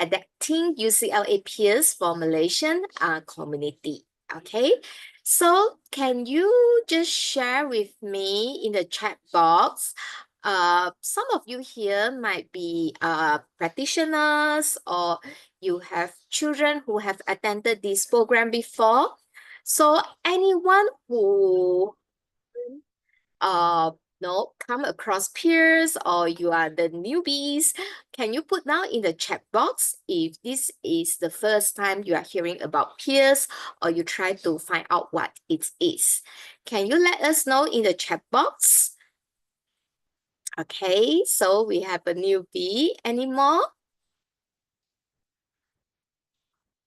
Adapting UCLA Peers for Malaysian community. Okay, so can you just share with me in the chat box? Some of you here might be practitioners, or you have children who have attended this program before. So anyone who uh come across peers, or you are the newbies, can you put down in the chat box if this is the first time you are hearing about peers, or you try to find out what it is? Can you let us know in the chat box? Okay, so we have a newbie. Any more?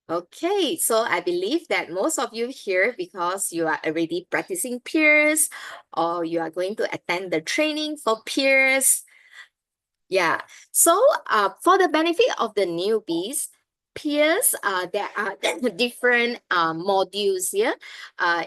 Okay, so I believe that most of you here, because you are already practicing peers, or you are going to attend the training for peers. Yeah, so for the benefit of the newbies, peers, there are different modules here.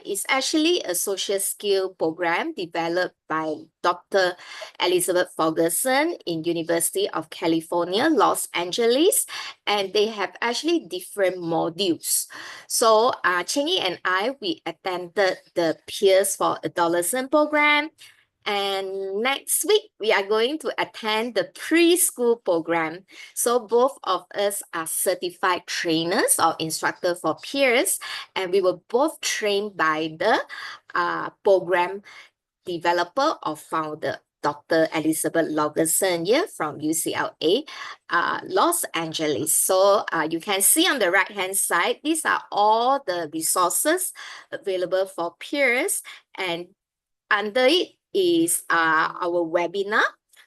It's actually a social skill program developed by Dr. Elizabeth Ferguson in University of California, Los Angeles, and they have actually different modules. So Chingy and I, we attended the Peers for Adolescent program. And next week, we are going to attend the preschool program. So both of us are certified trainers or instructor for peers, and we were both trained by the program developer or founder, Dr. Elizabeth Ferguson here from UCLA, Los Angeles. So you can see on the right-hand side, these are all the resources available for peers, and under it is our webinar,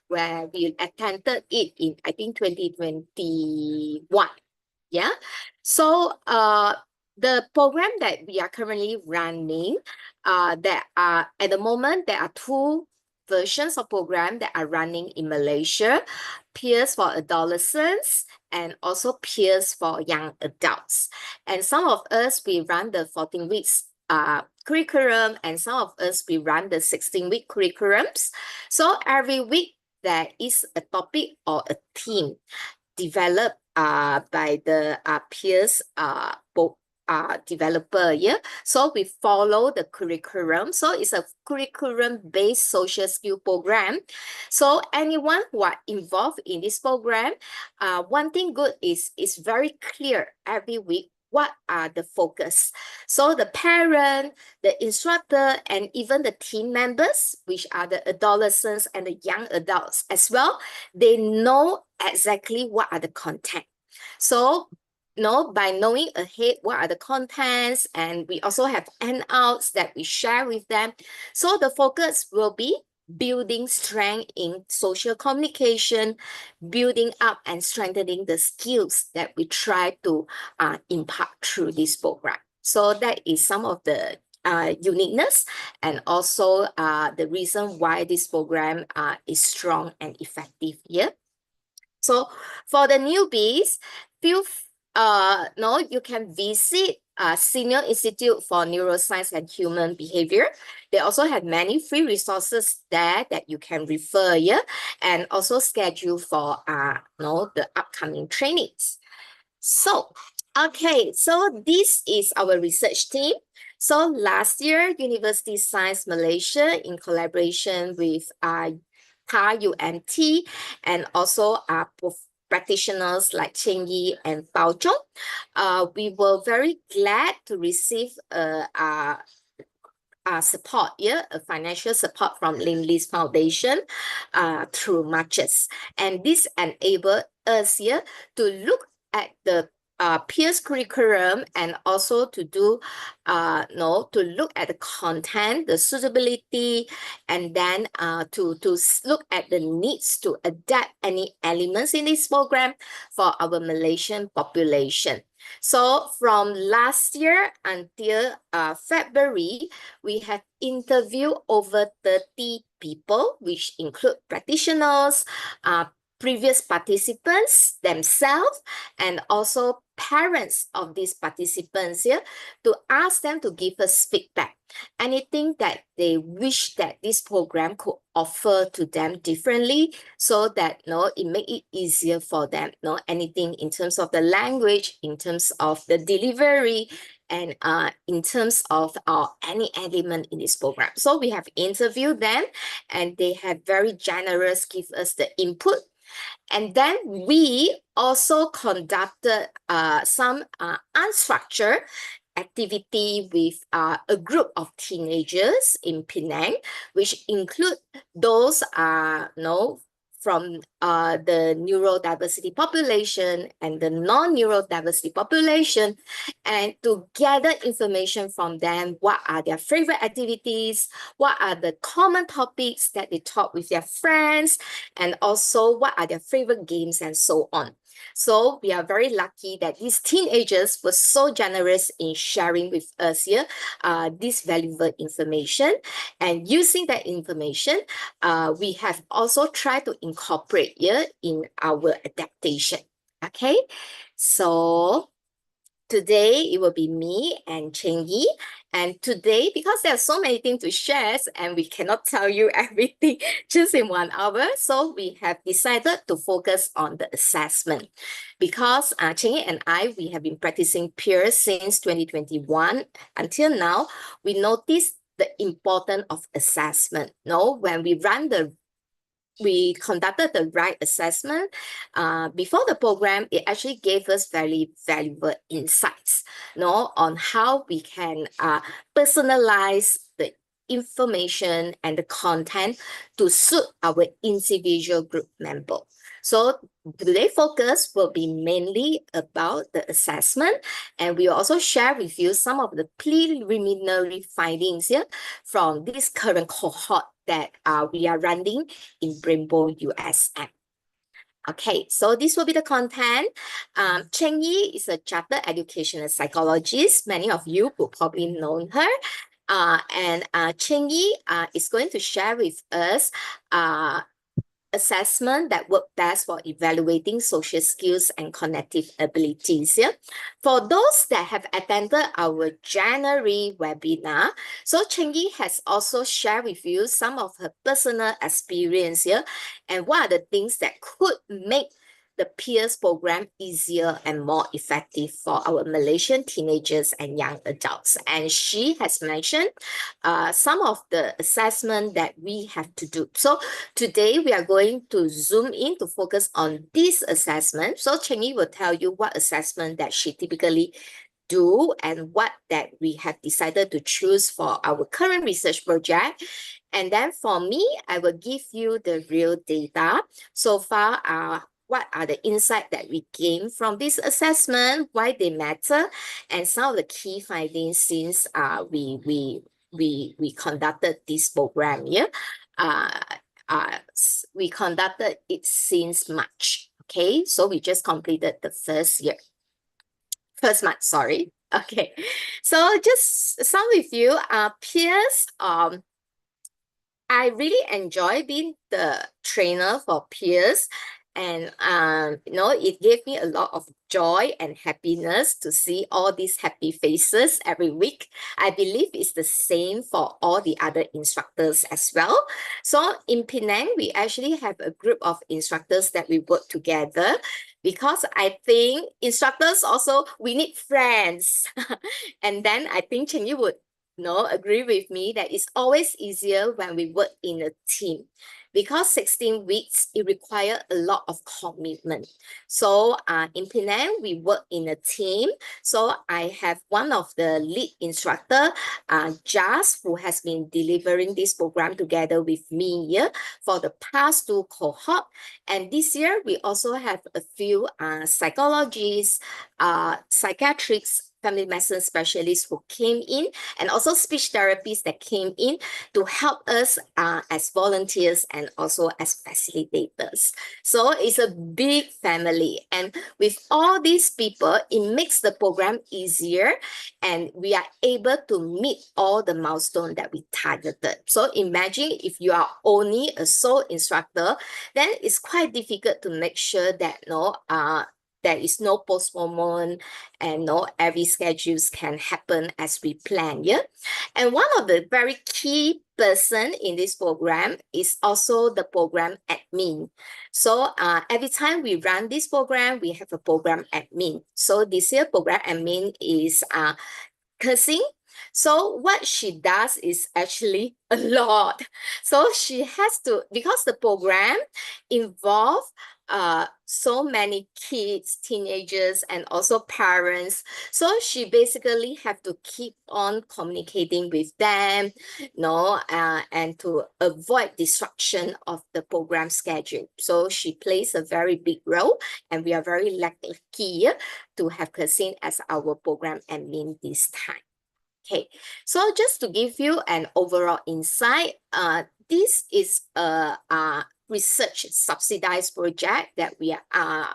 where we attended it in, I think, 2021. Yeah. So the program that we are currently running, there are, at the moment, there are two versions of program that are running in Malaysia: Peers for Adolescents and also Peers for Young Adults. And some of us, we run the 14 weeks curriculum, and some of us, we run the 16-week curriculums. So every week there is a topic or a theme developed by the peers developer. Yeah, so we follow the curriculum. So it's a curriculum-based social skill program. So anyone who are involved in this program, one thing good is it's very clear every week what are the focus. So the parent, the instructor, and even the team members, which are the adolescents and the young adults as well, they know exactly what are the content. So by knowing ahead what are the contents, and we also have handouts that we share with them. So the focus will be building strength in social communication, building up and strengthening the skills that we try to impart through this program. So that is some of the uniqueness, and also the reason why this program is strong and effective here. So for the newbies, you can visit Senior Institute for Neuroscience and Human Behavior. They also have many free resources there that you can refer here, and also schedule for the upcoming trainings. So, okay, so this is our research team. So last year, University Science Malaysia, in collaboration with TAR UMT, and also practitioners like Cheng Yi and Bao Zhong, we were very glad to receive support, a financial support from Lim Lee's Foundation through matches. And this enabled us here to look at the peers curriculum, and also to do to look at the content, the suitability, and then to look at the needs to adapt any elements in this program for our Malaysian population. So from last year until February, we have interviewed over 30 people, which include practitioners, previous participants themselves, and also parents of these participants here to ask them to give us feedback. Anything that they wish that this program could offer to them differently, so that it make it easier for them. Anything in terms of the language, in terms of the delivery, and in terms of any element in this program. So we have interviewed them, and they have very generous give us the input. And then we also conducted some unstructured activity with a group of teenagers in Penang, which include those from the neurodiversity population and the non-neurodiversity population, and to gather information from them. What are their favorite activities? What are the common topics that they talk with their friends? And also, what are their favorite games and so on. So we are very lucky that these teenagers were so generous in sharing with us here this valuable information. And using that information, we have also tried to incorporate here in our adaptation. Okay, so today it will be me and Cheng Yi. And today, because there are so many things to share and we cannot tell you everything just in 1 hour, so we have decided to focus on the assessment. Because Cheng Yi and I, we have been practicing peers since 2021. Until now, we noticed the importance of assessment. When we conducted the right assessment before the program, it actually gave us very valuable insights on how we can personalize the information and the content to suit our individual group member. So today's focus will be mainly about the assessment, and we will also share with you some of the preliminary findings here from this current cohort that we are running in Brembo, USM. Okay, so this will be the content. Cheng Yi is a chartered educational psychologist. Many of you will probably know her. And Cheng Yi is going to share with us assessment that work best for evaluating social skills and cognitive abilities here. For those that have attended our January webinar, so Cheng Yi has also shared with you some of her personal experience here and what are the things that could make the peers program easier and more effective for our Malaysian teenagers and young adults. And she has mentioned some of the assessment that we have to do. So today we are going to zoom in to focus on this assessment. So Cheng Yi will tell you what assessment that she typically do and what that we have decided to choose for our current research project. And then for me, I will give you the real data. So far, what are the insights that we gain from this assessment, why they matter, and some of the key findings since we conducted this program here. We conducted it since March. Okay, so we just completed the first month, sorry. Okay, so just some with you, peers. I really enjoy being the trainer for peers. And, it gave me a lot of joy and happiness to see all these happy faces every week. I believe it's the same for all the other instructors as well. So in Penang, we actually have a group of instructors that we work together, because I think instructors also, we need friends. And then I think Cheng Yi would agree with me that it's always easier when we work in a team, because 16 weeks, it requires a lot of commitment. So in Penang, we work in a team. So I have one of the lead instructor, Jas, who has been delivering this program together with me here for the past 2 cohorts. And this year, we also have a few psychologists, psychiatrists, family medicine specialists who came in, and also speech therapists that came in to help us as volunteers and also as facilitators. So it's a big family. And with all these people, it makes the program easier, and we are able to meet all the milestones that we targeted. So imagine if you are only a sole instructor, then it's quite difficult to make sure that there is no postponement and no every schedules can happen as we plan. Yeah. And one of the very key person in this program is also the program admin. So every time we run this program, we have a program admin. So this year program admin is cursing. So what she does is actually a lot. So she has to, because the program involve so many kids, teenagers, and also parents. So she basically have to keep on communicating with them, and to avoid disruption of the program schedule. So she plays a very big role, and we are very lucky to have Christine as our program admin this time. Okay, so just to give you an overall insight, this is a research subsidized project that we are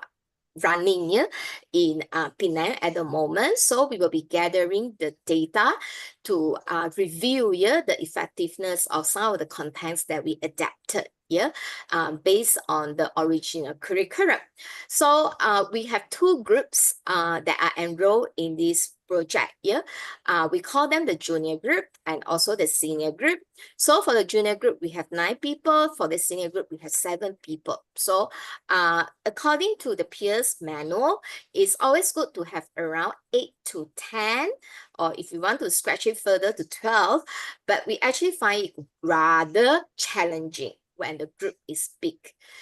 running in Penang at the moment. So we will be gathering the data to review the effectiveness of some of the contents that we adapted based on the original curriculum. So we have two groups that are enrolled in this project. We call them the junior group and also the senior group. So for the junior group, we have 9 people. For the senior group, we have 7 people. So according to the peers manual, it's always good to have around 8 to 10, or if you want to scratch it further to 12, but we actually find it rather challenging when the group is big.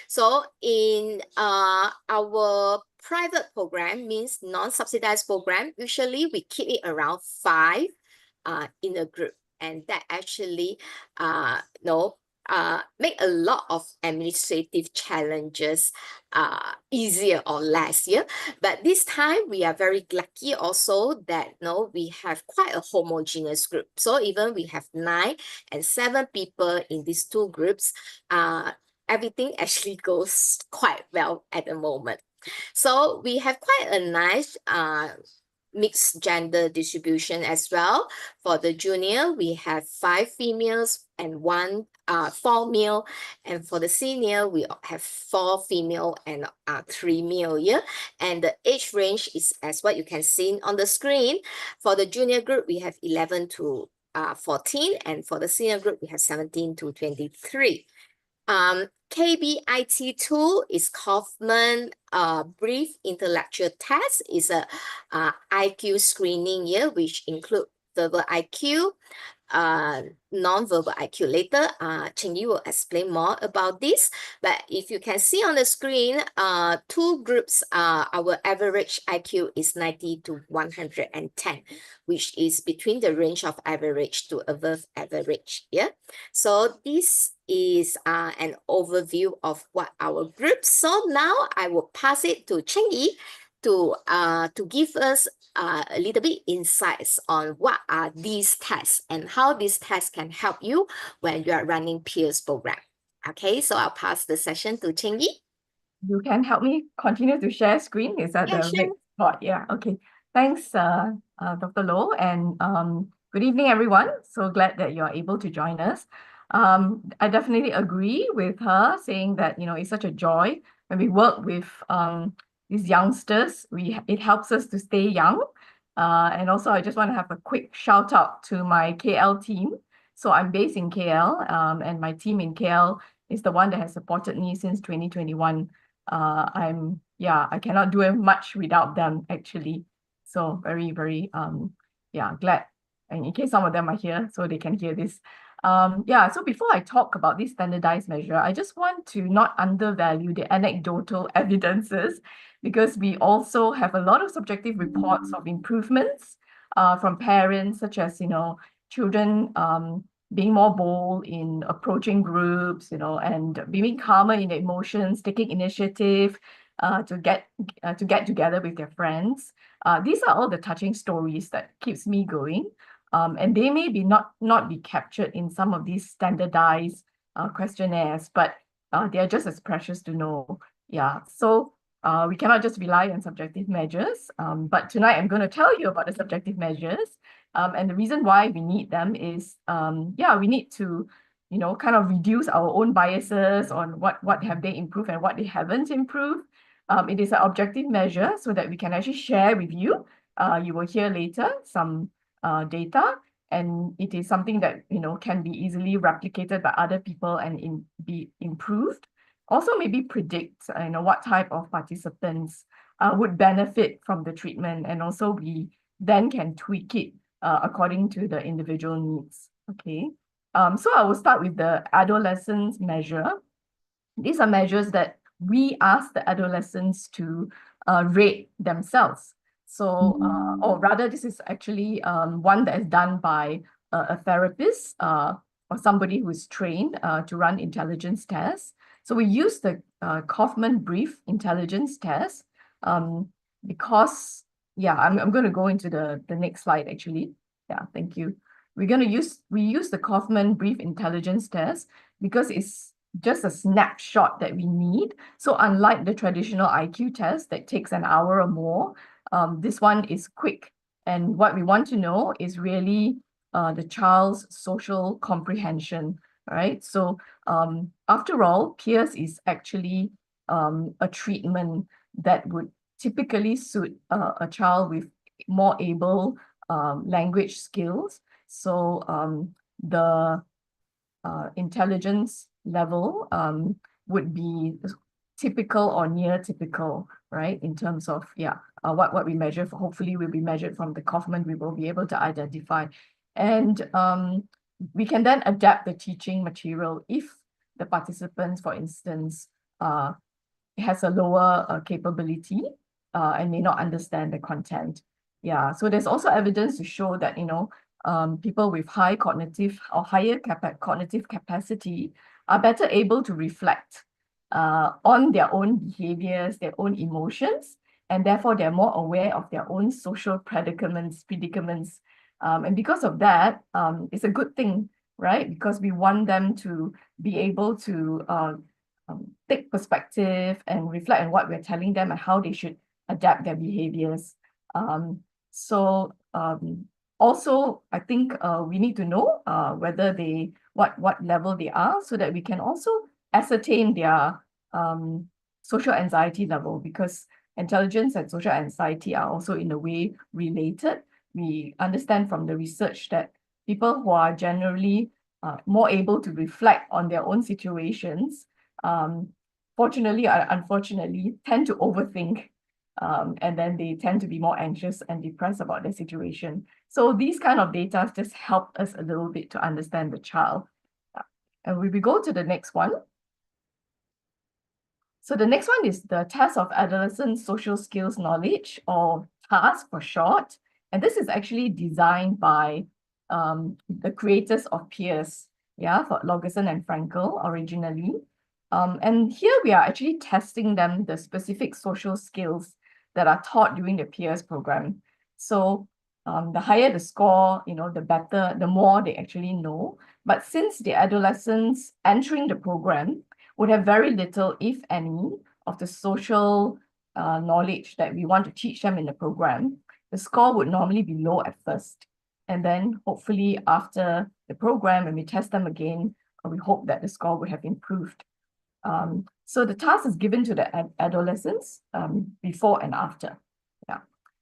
So in our private program, means non-subsidized program, usually we keep it around 5 in a group, and that actually make a lot of administrative challenges easier or less. But this time we are very lucky also that we have quite a homogeneous group. So even we have 9 and 7 people in these two groups, everything actually goes quite well at the moment. So we have quite a nice mixed gender distribution as well. For the junior, we have 5 females and 4 male, and for the senior, we have 4 female and 3 male. And the age range is as what you can see on the screen. For the junior group, we have 11 to 14, and for the senior group, we have 17 to 23. KBIT tool is Kaufman Brief Intellectual Test. Is a IQ screening which include verbal IQ, non-verbal IQ. Later, Cheng Yi will explain more about this. But if you can see on the screen, 2 groups, our average IQ is 90 to 110, which is between the range of average to above average. So this is an overview of what our group. So now I will pass it to Cheng Yi to give us a little bit insights on what are these tests and how these tests can help you when you are running peers program. Okay, so I'll pass the session to Cheng Yi. You can help me continue to share screen. Is that the right spot? Yeah, okay. Thanks, Dr. Loh, and good evening, everyone. So glad that you're able to join us. I definitely agree with her saying that, it's such a joy when we work with these youngsters. It helps us to stay young. And also, I just want to have a quick shout out to my KL team. So I'm based in KL, and my team in KL is the one that has supported me since 2021. I cannot do much without them actually. So very, very glad. And in case some of them are here, so they can hear this. So before I talk about this standardized measure, I just want to not undervalue the anecdotal evidences, because we also have a lot of subjective reports of improvements from parents, such as, children being more bold in approaching groups, and being calmer in their emotions, taking initiative to get together with their friends. These are all the touching stories that keeps me going. And they may be not be captured in some of these standardized questionnaires, but they are just as precious to know. So we cannot just rely on subjective measures. But tonight I'm going to tell you about the subjective measures. And the reason why we need them is, we need to, kind of reduce our own biases on what have they improved and what they haven't improved. It is an objective measure so that we can actually share with you. You will hear later some data, and it is something that can be easily replicated by other people and be improved. Also, maybe predict what type of participants would benefit from the treatment, and also we then can tweak it according to the individual needs. Okay. So I will start with the adolescence measure. These are measures that we ask the adolescents to rate themselves. So, or rather, this is actually one that is done by a therapist or somebody who is trained to run intelligence tests. So we use the Kaufman Brief Intelligence Test because, yeah, I'm going to go into the next slide actually. Yeah, thank you. We use the Kaufman Brief Intelligence Test because it's just a snapshot that we need. So unlike the traditional IQ test that takes an hour or more, this one is quick. And what we want to know is really the child's social comprehension, right? So after all, peers is actually a treatment that would typically suit a child with more able language skills. So the intelligence level would be typical or near typical, right? In terms of, what we measure, hopefully will be measured from the Kaufman, we will be able to identify. And we can then adapt the teaching material if the participants, for instance, has a lower capability and may not understand the content. Yeah, so there's also evidence to show that, people with high cognitive or higher cognitive capacity are better able to reflect on their own behaviors, their own emotions, and therefore they're more aware of their own social predicaments. And because of that, it's a good thing, right? Because we want them to be able to take perspective and reflect on what we're telling them and how they should adapt their behaviors. So also, I think we need to know whether what level they are so that we can also ascertain their social anxiety level, because intelligence and social anxiety are also in a way related. We understand from the research that people who are generally more able to reflect on their own situations, fortunately or unfortunately, tend to overthink. And then they tend to be more anxious and depressed about their situation. So these kind of data just help us a little bit to understand the child. And we go to the next one. So the next one is the test of adolescent social skills knowledge, or TASK for short. And this is actually designed by the creators of Peers, for Logerson and Frankel originally. And here we are actually testing them the specific social skills that are taught during the Peers program. So the higher the score, the better, the more they actually know. But since the adolescents entering the program would have very little, if any, of the social knowledge that we want to teach them in the program, the score would normally be low at first. And then hopefully after the program, when we test them again, we hope that the score would have improved. So the task is given to the adolescents before and after. Yeah.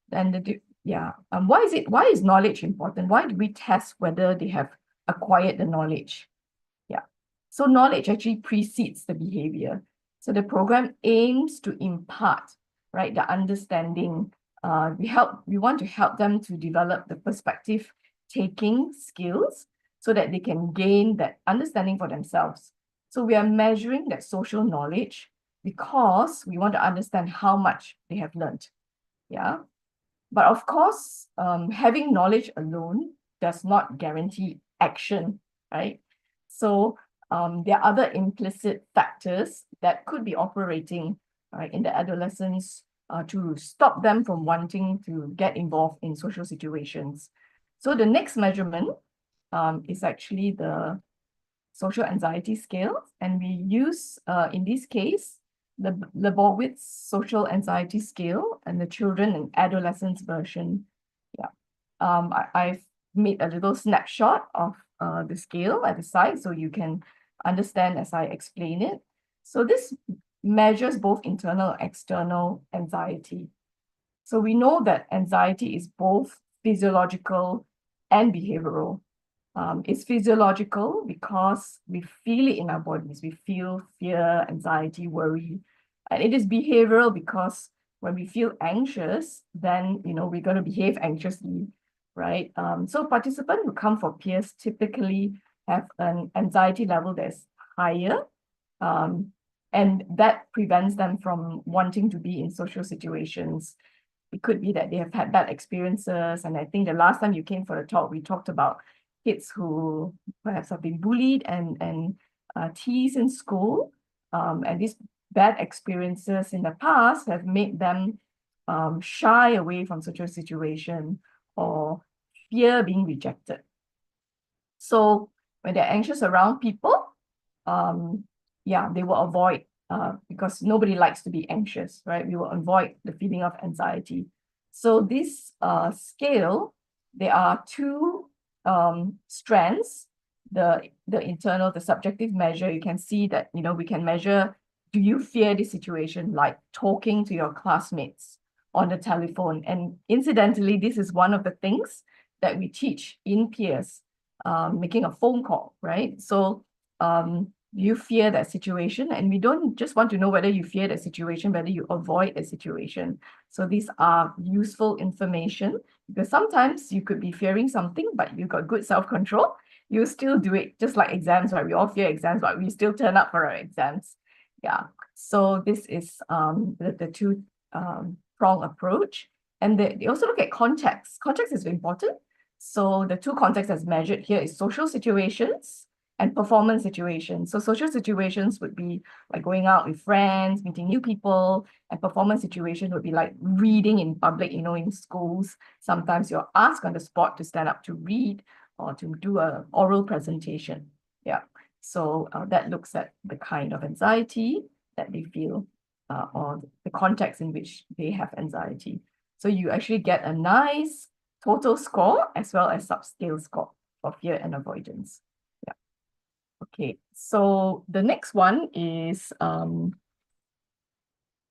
Then why is knowledge important? Why do we test whether they have acquired the knowledge? So knowledge actually precedes the behavior. So the program aims to impart, right, the understanding. We want to help them to develop the perspective taking skills so that they can gain that understanding for themselves. So we are measuring that social knowledge because we want to understand how much they have learned. Yeah. But of course, having knowledge alone does not guarantee action, right? So there are other implicit factors that could be operating in the adolescence to stop them from wanting to get involved in social situations. So the next measurement is actually the social anxiety scale, and we use, in this case, the Lebowitz social anxiety scale and the children and adolescents version. I've made a little snapshot of the scale at the side so you can understand as I explain it. So this measures both internal and external anxiety. So we know that anxiety is both physiological and behavioral. It's physiological because we feel it in our bodies. We feel fear, anxiety, worry. And it is behavioral because when we feel anxious, then, we're going to behave anxiously, right? So participants who come for peers typically have an anxiety level that's higher, um, and that prevents them from wanting to be in social situations. It could be that they have had bad experiences. And I think the last time you came for a talk, we talked about kids who perhaps have been bullied and teased in school. And these bad experiences in the past have made them shy away from social situation or fear being rejected. So when they're anxious around people, they will avoid, because nobody likes to be anxious, right? We will avoid the feeling of anxiety. So this scale, there are two strands. The internal, the subjective measure, you can see that, we can measure, do you fear the situation, like talking to your classmates on the telephone? And incidentally, this is one of the things that we teach in peers, making a phone call, right? So you fear that situation, and we don't just want to know whether you fear that situation, whether you avoid the situation. So these are useful information, because sometimes you could be fearing something, but you got good self-control. You still do it, just like exams, right? We all fear exams, but we still turn up for our exams. Yeah. So this is the two prong approach. And they also look at context. Context is very important. So the two contexts as measured here is social situations and performance situations. So social situations would be like going out with friends, meeting new people, and performance situation would be like reading in public, in schools. Sometimes you're asked on the spot to stand up to read or to do an oral presentation. Yeah. So that looks at the kind of anxiety that they feel, or the context in which they have anxiety. So you actually get a nice total score as well as subscale score for fear and avoidance. Yeah. Okay. So the next one is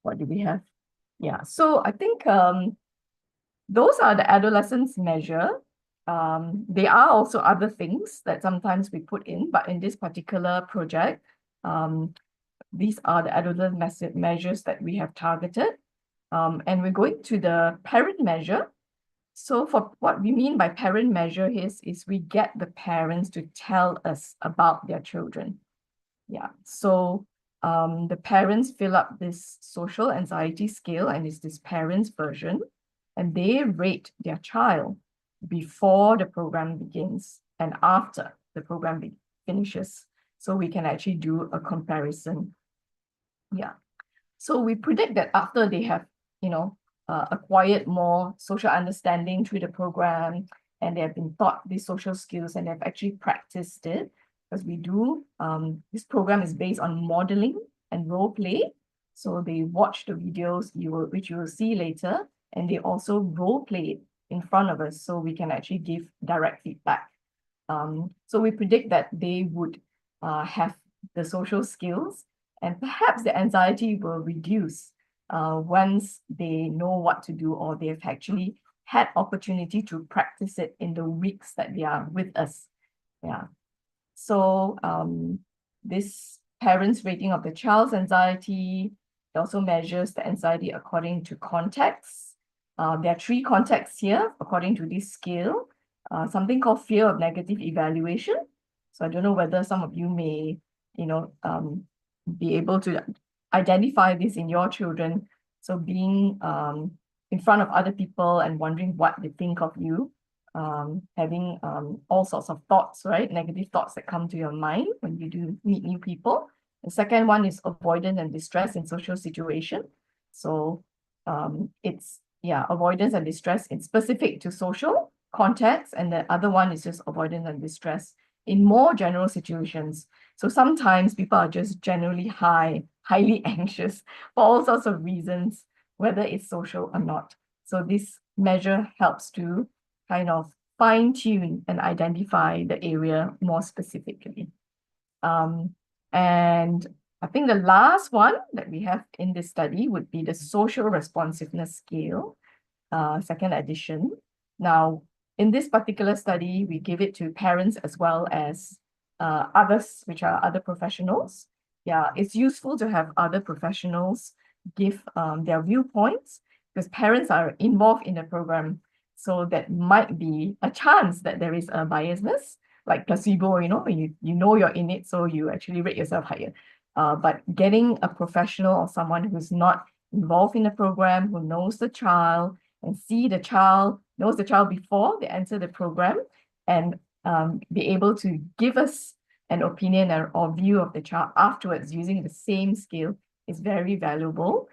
what do we have? Yeah. So I think those are the adolescence measure. There are also other things that sometimes we put in, but in this particular project, these are the adolescent measures that we have targeted. And we're going to the parent measure. So for what we mean by parent measure is we get the parents to tell us about their children. Yeah. So the parents fill up this social anxiety scale, and it's this parents version, and they rate their child before the program begins and after the program finishes. So we can actually do a comparison. Yeah. So we predict that after they have, acquired more social understanding through the program, and they have been taught these social skills and have actually practiced it, because we do, this program is based on modeling and role play. So they watch the videos which you will see later, and they also role play it in front of us, so we can actually give direct feedback. So we predict that they would have the social skills, and perhaps the anxiety will reduce once they know what to do, or they've actually had opportunity to practice it in the weeks that they are with us. Yeah. So this parents' rating of the child's anxiety, it also measures the anxiety according to context. There are three contexts here according to this scale. Something called fear of negative evaluation. So I don't know whether some of you may, be able to identify this in your children. So being in front of other people and wondering what they think of you, having all sorts of thoughts, right? Negative thoughts that come to your mind when you do meet new people. The second one is avoidance and distress in social situation. So it's, avoidance and distress in specific to social context, and the other one is just avoidance and distress in more general situations. So sometimes people are just generally highly anxious for all sorts of reasons, whether it's social or not. So this measure helps to kind of fine-tune and identify the area more specifically. And I think the last one that we have in this study would be the social responsiveness scale, second edition. Now, in this particular study, we give it to parents as well as others, which are other professionals. Yeah, it's useful to have other professionals give their viewpoints because parents are involved in the program. So that might be a chance that there is a biasness, like placebo, you know you're in it, so you actually rate yourself higher. But getting a professional or someone who's not involved in the program, who knows the child, and knows the child before they enter the program, and be able to give us an opinion or view of the child afterwards using the same scale is very valuable.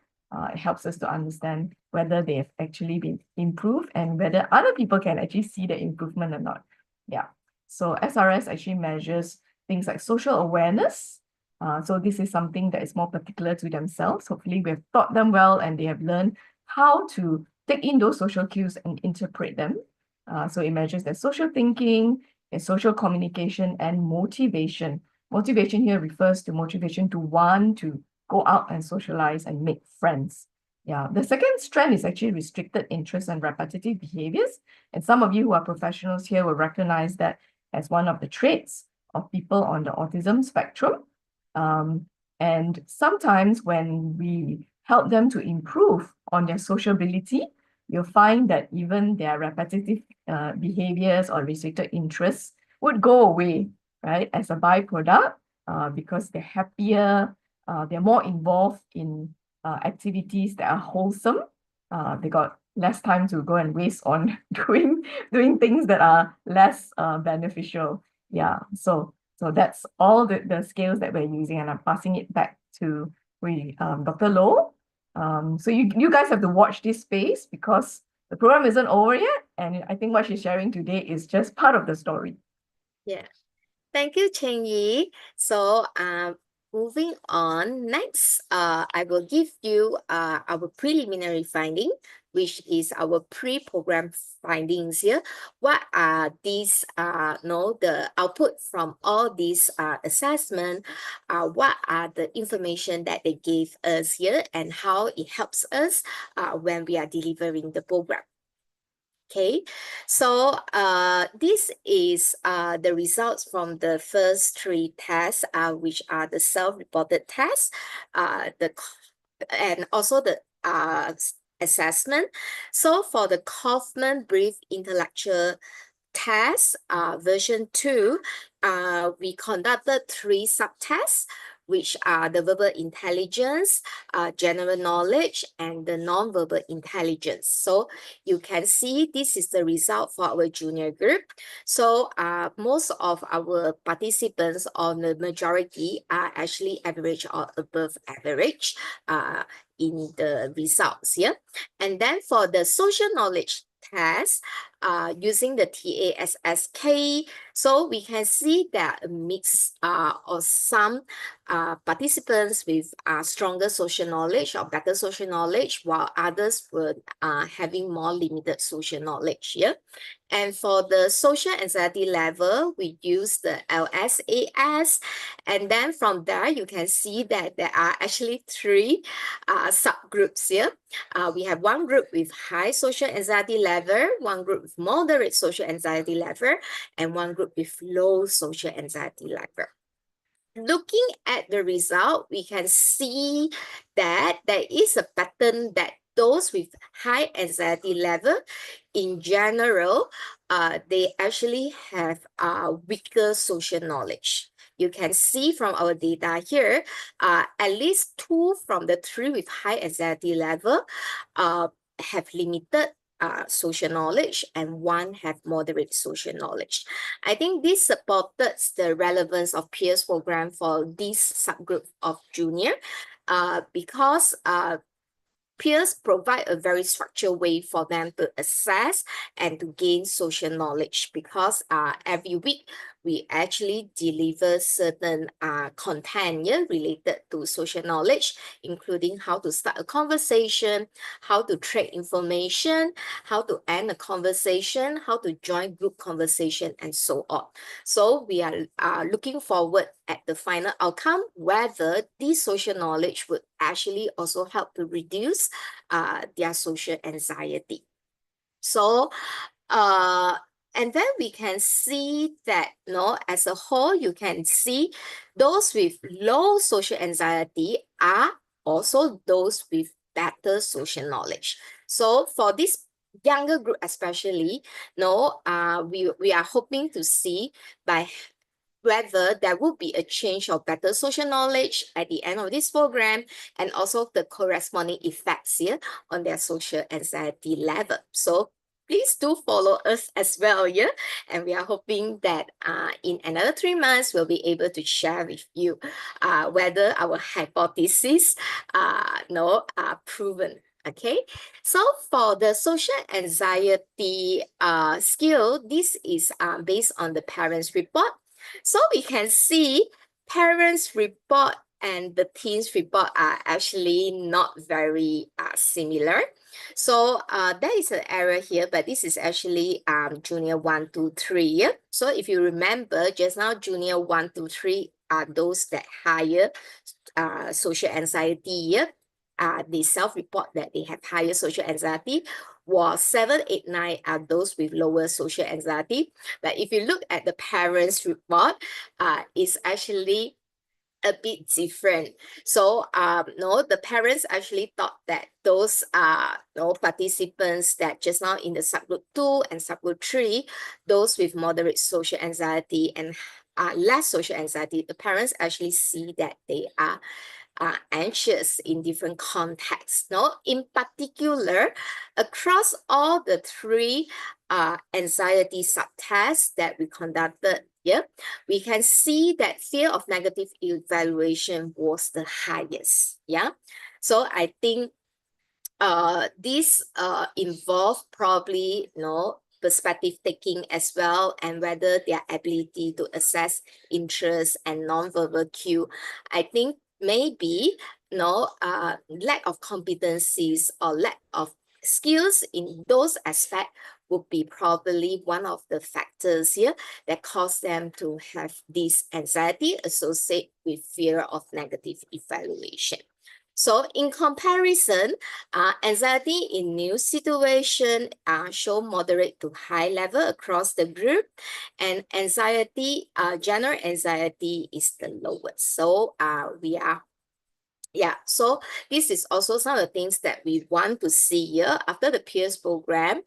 It helps us to understand whether they have actually been improved and whether other people can actually see the improvement or not. Yeah. So SRS actually measures things like social awareness. So this is something that is more particular to themselves. Hopefully, we have taught them well and they have learned how to take in those social cues and interpret them. So it measures their social thinking, their social communication, and motivation. Motivation here refers to motivation to want to go out and socialize and make friends. Yeah, the second strand is actually restricted interest and repetitive behaviors. And some of you who are professionals here will recognize that as one of the traits of people on the autism spectrum. And sometimes when we help them to improve on their sociability, you'll find that even their repetitive behaviors or restricted interests would go away, right, as a byproduct, because they're happier, they're more involved in activities that are wholesome. They got less time to go and waste on doing things that are less beneficial. Yeah, so that's all the scales that we're using, and I'm passing it back to Dr. Low. So you guys have to watch this space because the program isn't over yet, and I think what she's sharing today is just part of the story. Yeah. Thank you, Cheng Yi. So, moving on, next, I will give you our preliminary finding, which is our pre-program findings here. What are these, the output from all these assessment? What are the information that they gave us here and how it helps us when we are delivering the program? Okay, so this is the results from the first three tests, which are the self-reported tests, and also the assessment. So for the Kaufman Brief Intellectual Test, version 2, we conducted 3 subtests, which are the verbal intelligence, general knowledge, and the non-verbal intelligence. So you can see this is the result for our junior group. So most of our participants, on the majority, are actually average or above average in the results here. And then for the social knowledge test, using the TASSK, so we can see that a mix of some participants with stronger social knowledge or better social knowledge, while others were having more limited social knowledge here. And for the social anxiety level, we use the LSAS. And then from there, you can see that there are actually 3 subgroups here. We have one group with high social anxiety level, one group with moderate social anxiety level, and one group with low social anxiety level. Looking at the result, we can see that there is a pattern that those with high anxiety level, in general, they actually have weaker social knowledge. You can see from our data here, at least 2 from the 3 with high anxiety level have limited social knowledge, and 1 have moderate social knowledge. I think this supported the relevance of peers program for this subgroup of junior because peers provide a very structured way for them to assess and to gain social knowledge, because every week we actually deliver certain content related to social knowledge, including how to start a conversation, how to trade information, how to end a conversation, how to join group conversation, and so on. So we are looking forward at the final outcome, whether this social knowledge would actually also help to reduce their social anxiety. So and then we can see that, as a whole, you can see those with low social anxiety are also those with better social knowledge. So for this younger group especially, we are hoping to see by whether there will be a change of better social knowledge at the end of this program, and also the corresponding effects here on their social anxiety level. So please do follow us as well, yeah? And we are hoping that in another 3 months, we'll be able to share with you whether our hypotheses are proven. Okay, so for the social anxiety skill, this is based on the parents' report. So we can see parents' report and the teens' report are actually not very similar. So there is an error here, but this is actually junior 1, 2, 3. Yeah? So if you remember, just now junior 1, 2, 3 are those that higher social anxiety. Yeah? They self-report that they have higher social anxiety, while 7, 8, 9 are those with lower social anxiety. But if you look at the parents' report, it's actually a bit different. So the parents actually thought that those participants that just now in the subgroup 2 and subgroup 3, those with moderate social anxiety and less social anxiety, the parents actually see that they are anxious in different contexts. In particular, across all the 3 anxiety subtests that we conducted, we can see that fear of negative evaluation was the highest. So I think this involve probably perspective taking as well, and whether their ability to assess interest and non-verbal cue. I think maybe lack of competencies or lack of skills in those aspects would be probably one of the factors here that cause them to have this anxiety associated with fear of negative evaluation. So in comparison, anxiety in new situation show moderate to high level across the group, and anxiety, general anxiety is the lowest. So so this is also some of the things that we want to see here after the peers program,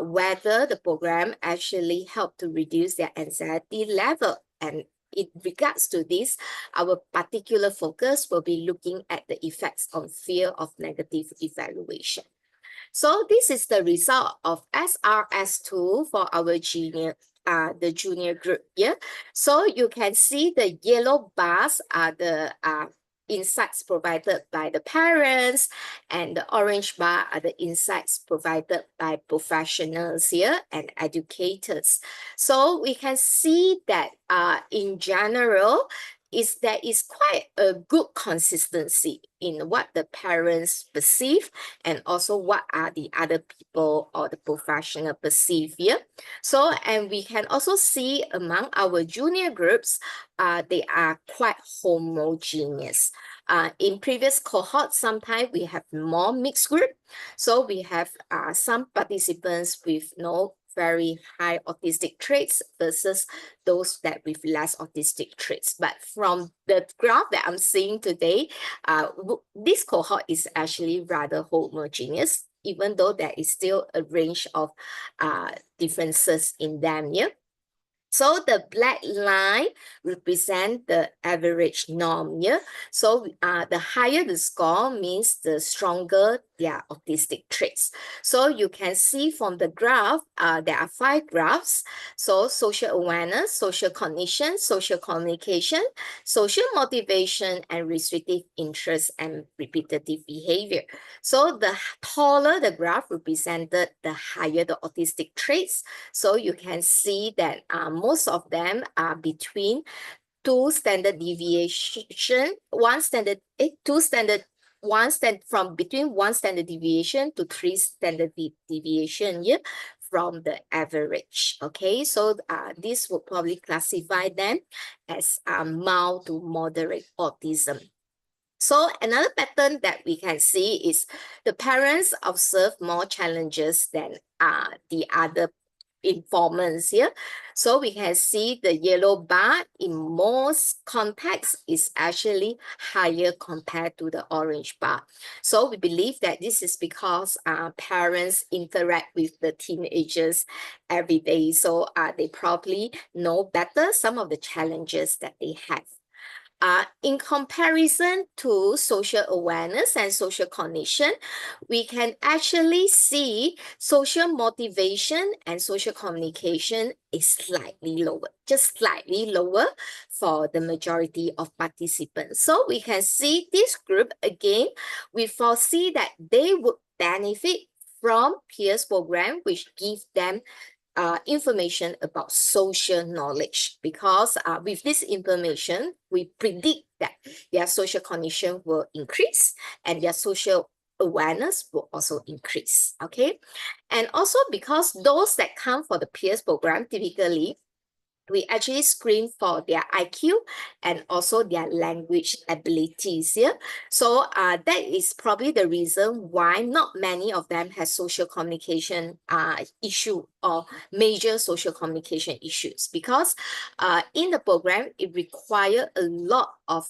whether the program actually helped to reduce their anxiety level. And in regards to this, our particular focus will be looking at the effects on fear of negative evaluation. So this is the result of SRS2 for our the junior group here. So you can see the yellow bars are the insights provided by the parents, and the orange bar are the insights provided by professionals here and educators. So we can see that in general, there is quite a good consistency in what the parents perceive and also what are the other people or the professional perceive here. So, and we can also see among our junior groups, they are quite homogeneous. In previous cohorts, sometimes we have more mixed group. So we have some participants with no very high autistic traits versus those that with less autistic traits. But from the graph that I'm seeing today, this cohort is actually rather homogeneous, even though there is still a range of differences in them here. So the black line represents the average norm here. So the higher the score means the stronger their autistic traits. So you can see from the graph, there are 5 graphs. So social awareness, social cognition, social communication, social motivation, and restrictive interest and repetitive behavior. So the taller the graph represented, the higher the autistic traits. So you can see that most of them are between two standard deviation, from between one standard deviation to 3 standard deviation, yeah, from the average. Okay, so this would probably classify them as mild to moderate autism. So another pattern that we can see is the parents observe more challenges than the other informants here. So we can see the yellow bar in most contexts is actually higher compared to the orange bar. So we believe that this is because parents interact with the teenagers every day. So they probably know better some of the challenges that they have. In comparison to social awareness and social cognition, we can actually see social motivation and social communication is slightly lower, just slightly lower for the majority of participants. So we can see this group again, we foresee that they would benefit from peers program, which give them information about social knowledge, because with this information, we predict that their social cognition will increase and their social awareness will also increase, okay? And also because those that come for the peers program, typically, we actually screen for their IQ and also their language abilities here. So that is probably the reason why not many of them have social communication issue or major social communication issues, because in the program, it requires a lot of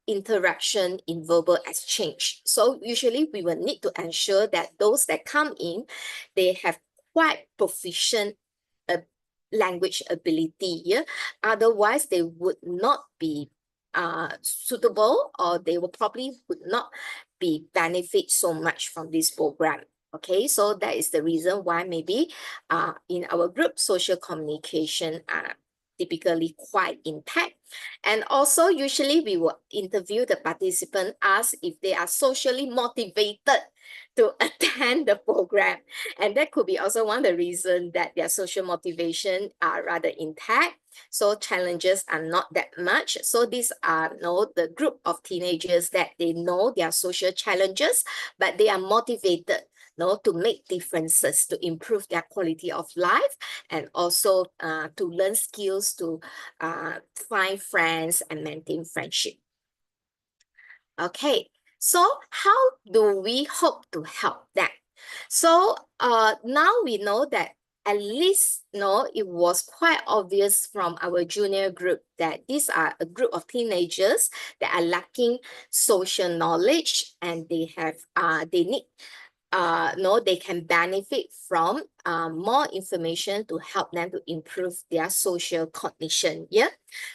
interaction in verbal exchange. So usually we will need to ensure that those that come in, they have quite proficient language ability, yeah? Otherwise they would not be suitable, or they will probably would not be benefit so much from this program. Okay, so that is the reason why maybe in our group, social communication are typically quite intact. And also usually we will interview the participant, ask if they are socially motivated to attend the program. And that could be also one of the reasons that their social motivation are rather intact. So challenges are not that much. So these are the group of teenagers that they know their social challenges, but they are motivated to make differences, to improve their quality of life, and also to learn skills to find friends and maintain friendship. Okay, so how do we hope to help them? So now we know that at least it was quite obvious from our junior group that these are a group of teenagers that are lacking social knowledge, and they need they can benefit from more information to help them to improve their social cognition. Yeah.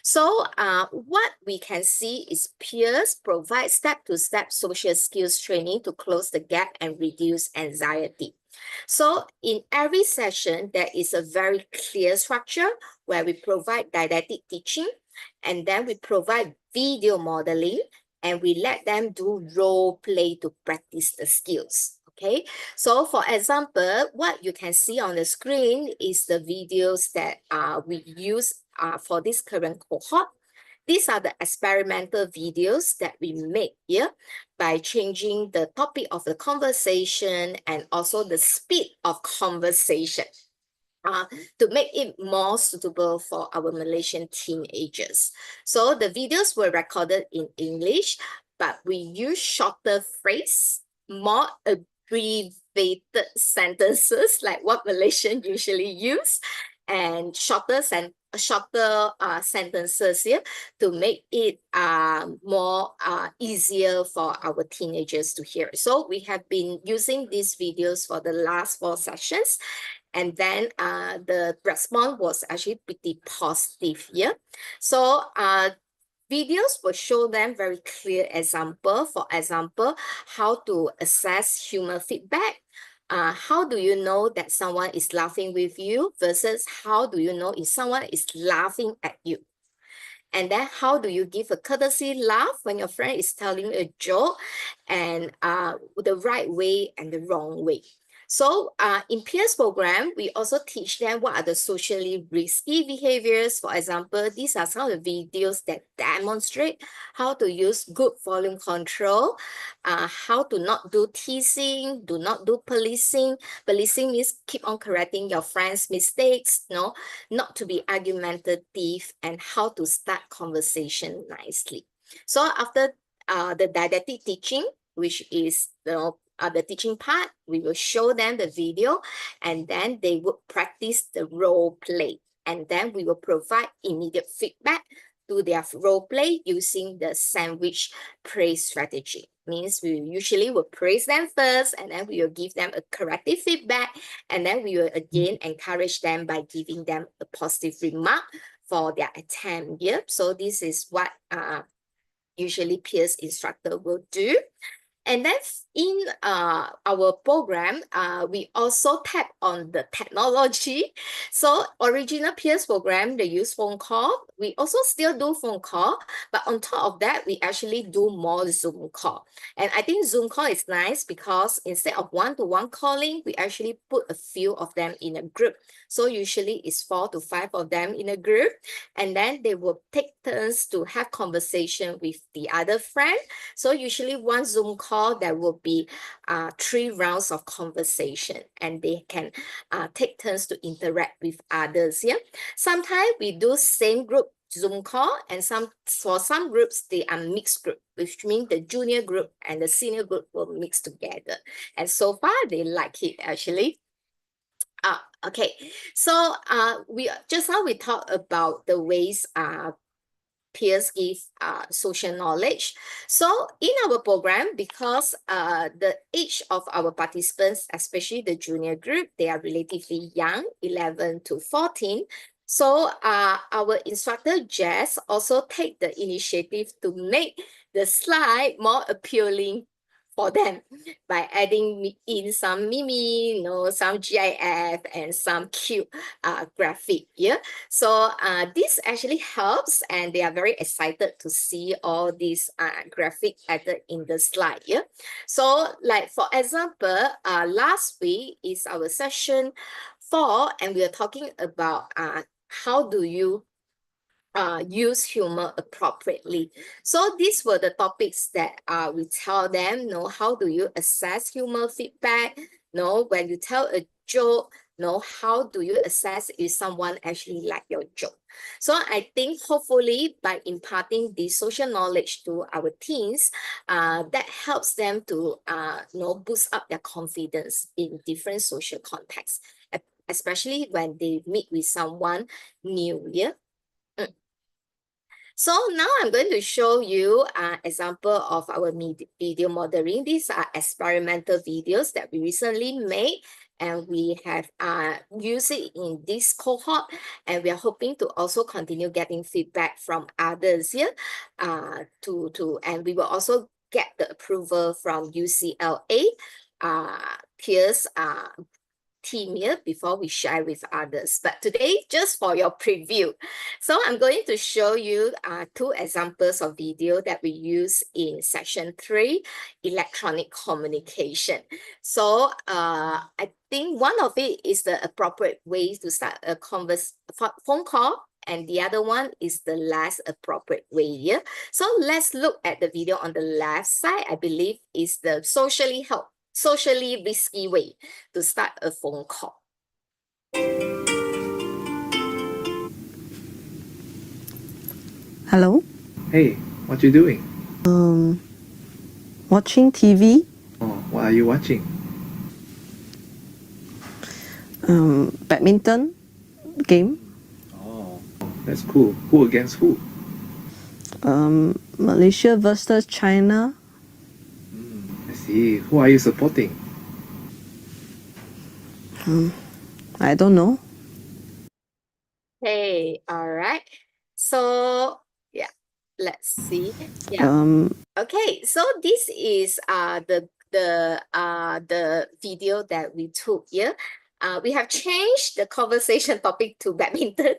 So what we can see is peers provide step-to-step social skills training to close the gap and reduce anxiety. So in every session, there is a very clear structure where we provide didactic teaching, and then we provide video modeling, and we let them do role play to practice the skills. Okay, so for example, what you can see on the screen is the videos that we use for this current cohort. These are the experimental videos that we make here by changing the topic of the conversation and also the speed of conversation to make it more suitable for our Malaysian teenagers. So the videos were recorded in English, but we use shorter phrase, more abbreviated sentences like what Malaysians usually use, and shorter sentences here to make it more easier for our teenagers to hear. So we have been using these videos for the last 4 sessions, and then the response was actually pretty positive here. So videos will show them very clear example. For example, how to assess human feedback. How do you know that someone is laughing with you versus how do you know if someone is laughing at you? And then how do you give a courtesy laugh when your friend is telling a joke, and the right way and the wrong way. So in peers program, we also teach them what are the socially risky behaviors. For example, these are some of the videos that demonstrate how to use good volume control, how to not do teasing, do not do policing. Policing means keep on correcting your friend's mistakes, not to be argumentative, and how to start conversation nicely. So after the didactic teaching, which is the teaching part, we will show them the video, and then they would practice the role play, and then we will provide immediate feedback to their role play using the sandwich praise strategy. Means we usually will praise them first, and then we will give them a corrective feedback, and then we will again encourage them by giving them a positive remark for their attempt. Yep. So this is what usually peers instructor will do. And then in our program, we also tap on the technology. So original peers program, they use phone call. We also still do phone call, but on top of that, we actually do more Zoom call. And I think Zoom call is nice because instead of one-to-one calling, we actually put a few of them in a group. So usually it's 4 to 5 of them in a group, and then they will take turns to have conversation with the other friend. So usually one Zoom call, there will be 3 rounds of conversation, and they can take turns to interact with others. Yeah. Sometimes we do same group Zoom call, and for some groups, they are mixed group, which means the junior group and the senior group will mix together. And so far, they like it actually. Okay, so we just now we talked about the ways peers give social knowledge. So in our program, because the age of our participants, especially the junior group, they are relatively young, 11 to 14. So our instructor, Jess, also take the initiative to make the slide more appealing for them by adding in some meme, some GIF and some cute graphic. Yeah. So this actually helps, and they are very excited to see all these graphic added in the slide. Yeah. So like for example, last week is our session 4, and we are talking about how do you use humor appropriately. So these were the topics that we tell them, how do you assess humor feedback? When you tell a joke, how do you assess if someone actually like your joke? So I think hopefully by imparting this social knowledge to our teens, that helps them to boost up their confidence in different social contexts, especially when they meet with someone new. Yeah. So now I'm going to show you an example of our video modeling. These are experimental videos that we recently made, and we have used it in this cohort, and we are hoping to also continue getting feedback from others here and we will also get the approval from UCLA peers team here before we share with others. But today, just for your preview. So I'm going to show you 2 examples of video that we use in section 3, electronic communication. So I think one of it is the appropriate way to start a phone call, and the other one is the less appropriate way here. So let's look at the video on the left side. I believe is the socially risky way to start a phone call. Hello? Hey, what you doing? Watching TV. Oh, what are you watching? Badminton game. Oh, that's cool. Who against who? Malaysia versus China. I see. Who are you supporting? I don't know. Hey, all right. So yeah. Let's see. Yeah. Okay, so this is the video that we took here. We have changed the conversation topic to badminton,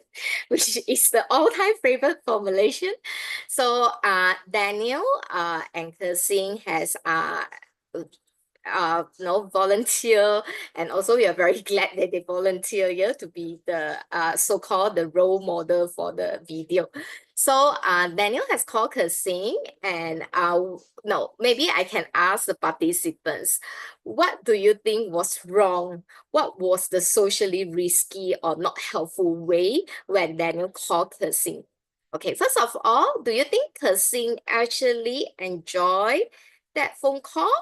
which is the all-time favorite for Malaysian. So Daniel and Kersing has volunteer, and also we are very glad that they volunteer here to be the so-called the role model for the video. So Daniel has called Kersing, and no, maybe I can ask the participants, what do you think was wrong? What was the socially risky or not helpful way when Daniel called Kersing? Okay, first of all, do you think Kersing actually enjoyed that phone call?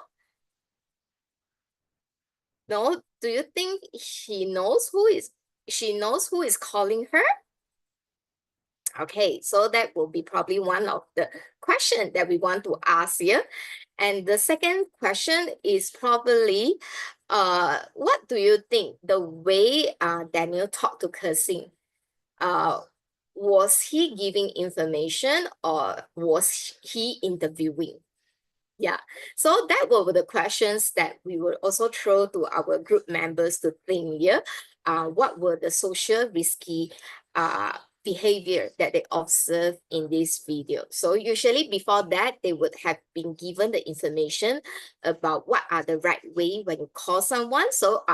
No, do you think she knows she knows who is calling her? Okay, so that will be probably one of the questions that we want to ask here. And the second question is probably, what do you think the way Daniel talked to Kersing, was he giving information or was he interviewing? Yeah, so that were the questions that we will also throw to our group members to think here. What were the social risky behavior that they observed in this video? So usually before that, they would have been given the information about what are the right way when you call someone. So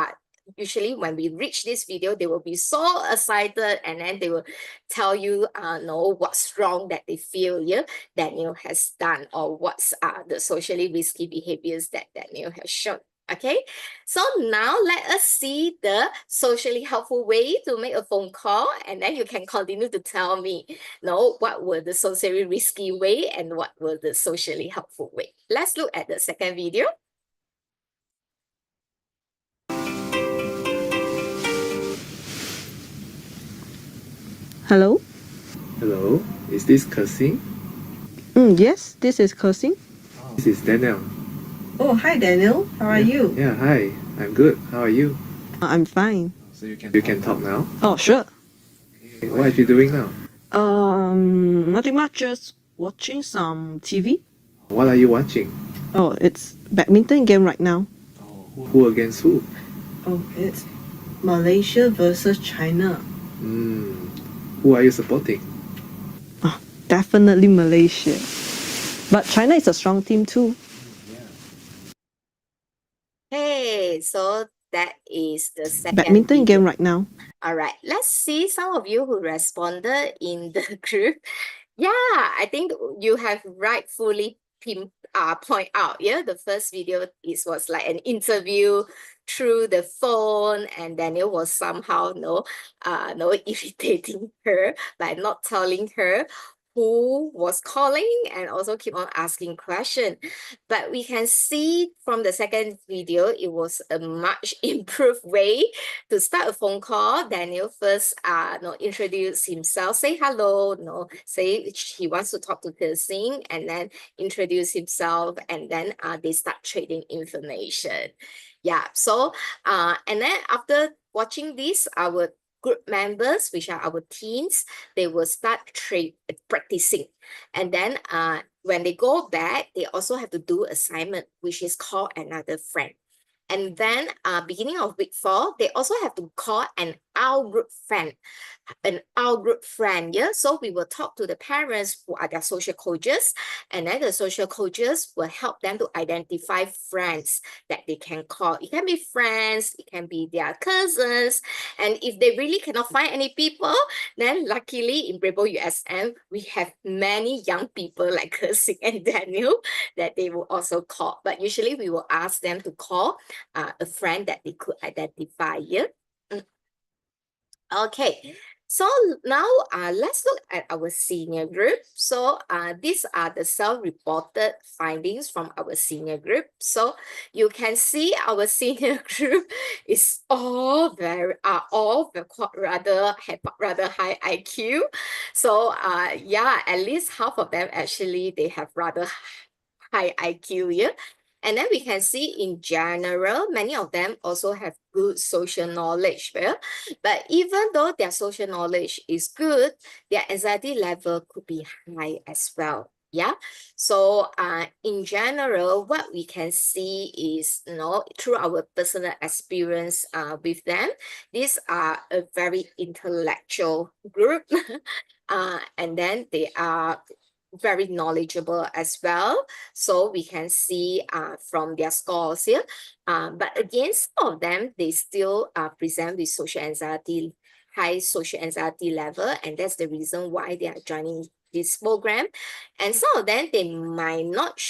usually when we reach this video, they will be so excited, and then they will tell you know what's wrong that they feel here Daniel has done, or what's the socially risky behaviors that Daniel has shown. Okay, so now let us see the socially helpful way to make a phone call, and then you can continue to tell me, what were the socially risky way and what were the socially helpful way. Let's look at the second video. Hello? Hello, is this Kersing? Yes, this is Kersing. This is Daniel. Oh, hi Daniel. How are you? Yeah, hi. I'm good. How are you? I'm fine. So you can talk now? Oh, sure. Okay, what are you doing now? Nothing much, just watching some TV. What are you watching? Oh, it's badminton game right now. Who against who? Oh, it's Malaysia versus China. Who are you supporting? Oh, definitely Malaysia. But China is a strong team too. Hey, so that is the second Badminton video. game right now. All right, let's see some of you who responded in the group. Yeah, I think you have rightfully point out. Yeah, the first video was like an interview through the phone, and Daniel was somehow irritating her by not telling her who was calling and also keep on asking questions. But we can see from the second video, it was a much improved way to start a phone call. Daniel first introduce himself, say hello, say he wants to talk to Kersing, and then introduce himself, and then they start trading information. Yeah, so and then after watching this, our group members, which are our teens, they will start practicing. And then when they go back, they also have to do assignment, which is called another friend. And then beginning of week 4, they also have to call an out-group friend. Yeah, so we will talk to the parents who are their social coaches, and then the social coaches will help them to identify friends that they can call. It can be friends, it can be their cousins, and if they really cannot find any people, then luckily in Bravo USM, we have many young people like Kersing and Daniel that they will also call. But usually we will ask them to call a friend that they could identify. Yeah. Okay, so now let's look at our senior group. So these are the self-reported findings from our senior group. So you can see our senior group is all rather high IQ. So yeah, at least half of them actually they have rather high IQ. Yeah. And then we can see in general, many of them also have good social knowledge. Yeah? But even though their social knowledge is good, their anxiety level could be high as well. Yeah. So in general, what we can see is, through our personal experience with them, these are a very intellectual group. And then they are very knowledgeable as well. So we can see from their scores here. But again, some of them, they still present with social anxiety, high social anxiety level. And that's the reason why they are joining this program. And some of them, they might not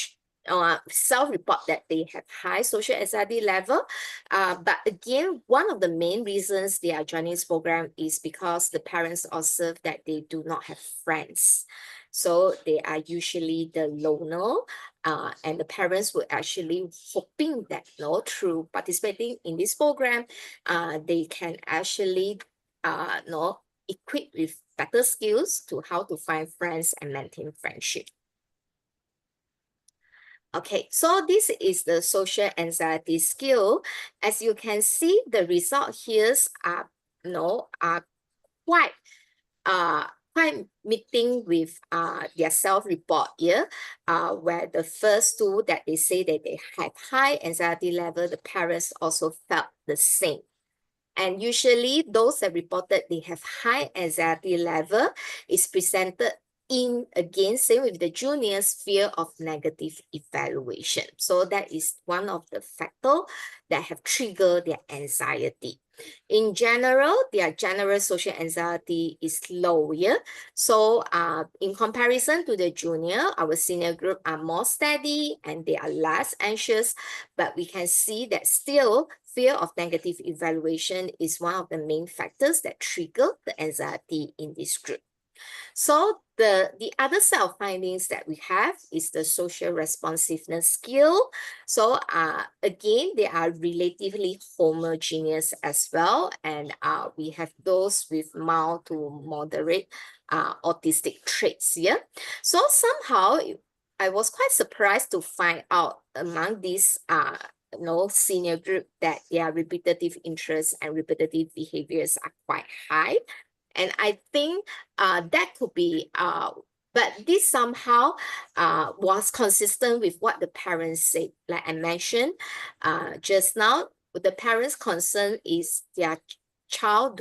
self-report that they have high social anxiety level. But again, one of the main reasons they are joining this program is because the parents observe that they do not have friends. So they are usually the loner, and the parents were actually hoping that through participating in this program, they can actually equipped with better skills to how to find friends and maintain friendship. Okay, so this is the social anxiety skill. As you can see, the result here are quite meeting with their self-report here, where the first two that they say that they have high anxiety level, the parents also felt the same. And usually those that reported they have high anxiety level is presented in, again, same with the juniors, fear of negative evaluation. So that is one of the factors that have triggered their anxiety. In general, their general social anxiety is lower. So in comparison to the junior, our senior group are more steady and they are less anxious, but we can see that still fear of negative evaluation is one of the main factors that trigger the anxiety in this group. So the other set of findings that we have is the social responsiveness skill. So again, they are relatively homogeneous as well. And we have those with mild to moderate autistic traits here. So somehow I was quite surprised to find out among these senior group that their repetitive interests and repetitive behaviors are quite high. And I think that could be, but this somehow was consistent with what the parents said. Like I mentioned just now, the parents' concern is their child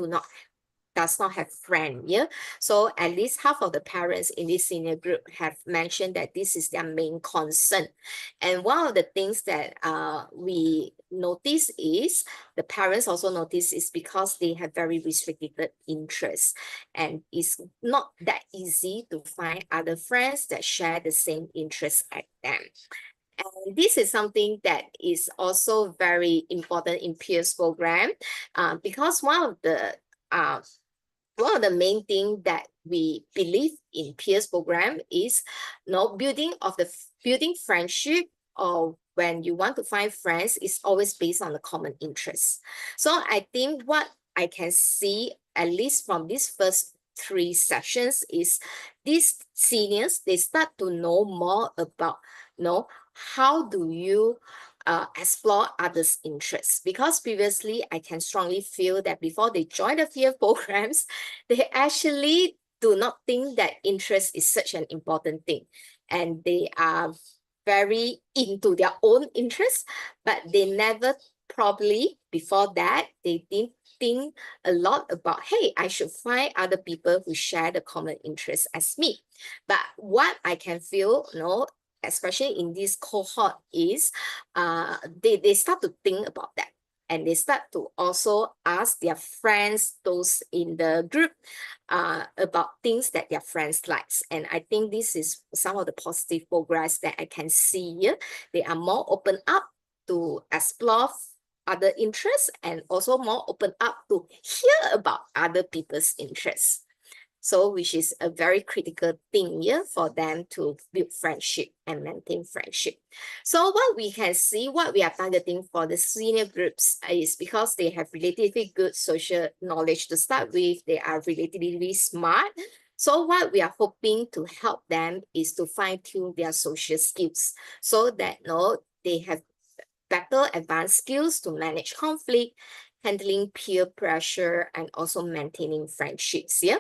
does not have friends. Yeah, so at least half of the parents in this senior group have mentioned that this is their main concern. And one of the things that we notice is the parents also notice is because they have very restricted interests, and it's not that easy to find other friends that share the same interests as them. And this is something that is also very important in peers program, because one of the main things that we believe in peers program is building friendship, or when you want to find friends, is always based on the common interests. So I think what I can see, at least from these first 3 sessions, is these seniors, they start to know more about how do you explore others' interests. Because previously, I can strongly feel that before they join the peer programs, they actually do not think that interest is such an important thing. And they are very into their own interests, but they never probably, before that, they didn't think a lot about, hey, I should find other people who share the common interests as me. But what I can feel, especially in this cohort, is they start to think about that. And they start to also ask their friends, those in the group, about things that their friends likes. And I think this is some of the positive progress that I can see here. They are more open up to explore other interests, and also more open up to hear about other people's interests. So which is a very critical thing here for them to build friendship and maintain friendship. So what we can see, what we are targeting for the senior groups is because they have relatively good social knowledge to start with, they are relatively smart. So what we are hoping to help them is to fine-tune their social skills so that they have better advanced skills to manage conflict, handling peer pressure, and also maintaining friendships. Yeah,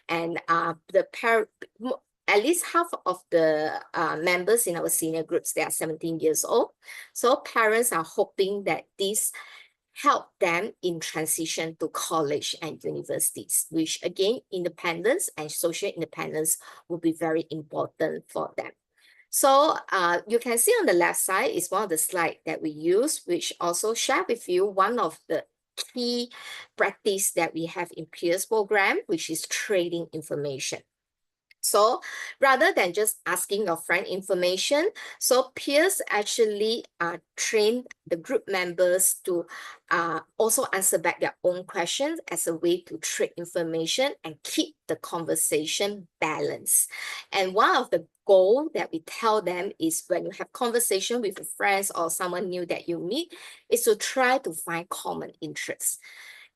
and at least half of the members in our senior groups, they are 17 years old. So parents are hoping that this help them in transition to college and universities, which again, independence and social independence will be very important for them. So you can see on the left side is one of the slides that we use, which also share with you one of the key practice that we have in peers program, which is trading information. So rather than just asking your friend information, so peers actually train the group members to also answer back their own questions as a way to trade information and keep the conversation balanced. And one of the goal that we tell them is when you have conversation with friends or someone new that you meet, is to try to find common interests.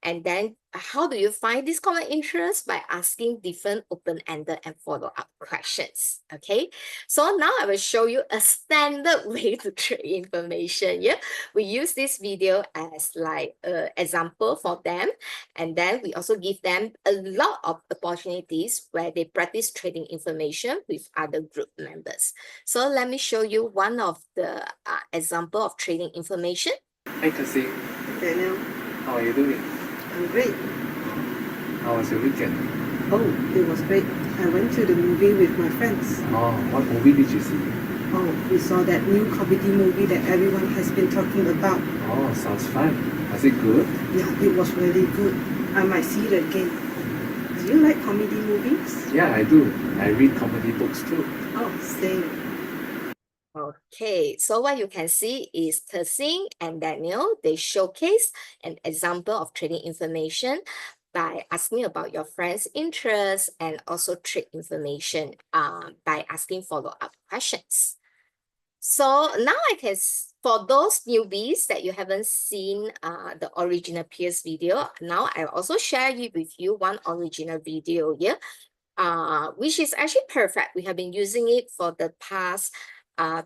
And then how do you find this common interest? By asking different open-ended and follow-up questions, okay? So now I will show you a standard way to trade information, yeah? We use this video as like an example for them. And then we also give them a lot of opportunities where they practice trading information with other group members. So let me show you one of the example of trading information. Hi, Cassie. Daniel, How are you doing? I'm great. How was your weekend? Oh, it was great. I went to the movie with my friends. Oh, what movie did you see? Oh, we saw that new comedy movie that everyone has been talking about. Oh, sounds fun. Was it good? Yeah, it was really good. I might see it again. Do you like comedy movies? Yeah, I do. I read comedy books too. Oh, same. Okay, so what you can see is Tersing and Daniel, they showcase an example of trading information by asking about your friend's interests and also trade information by asking follow-up questions. So now for those newbies that you haven't seen the original peers video, now I also share with you one original video here, which is actually perfect. We have been using it for the past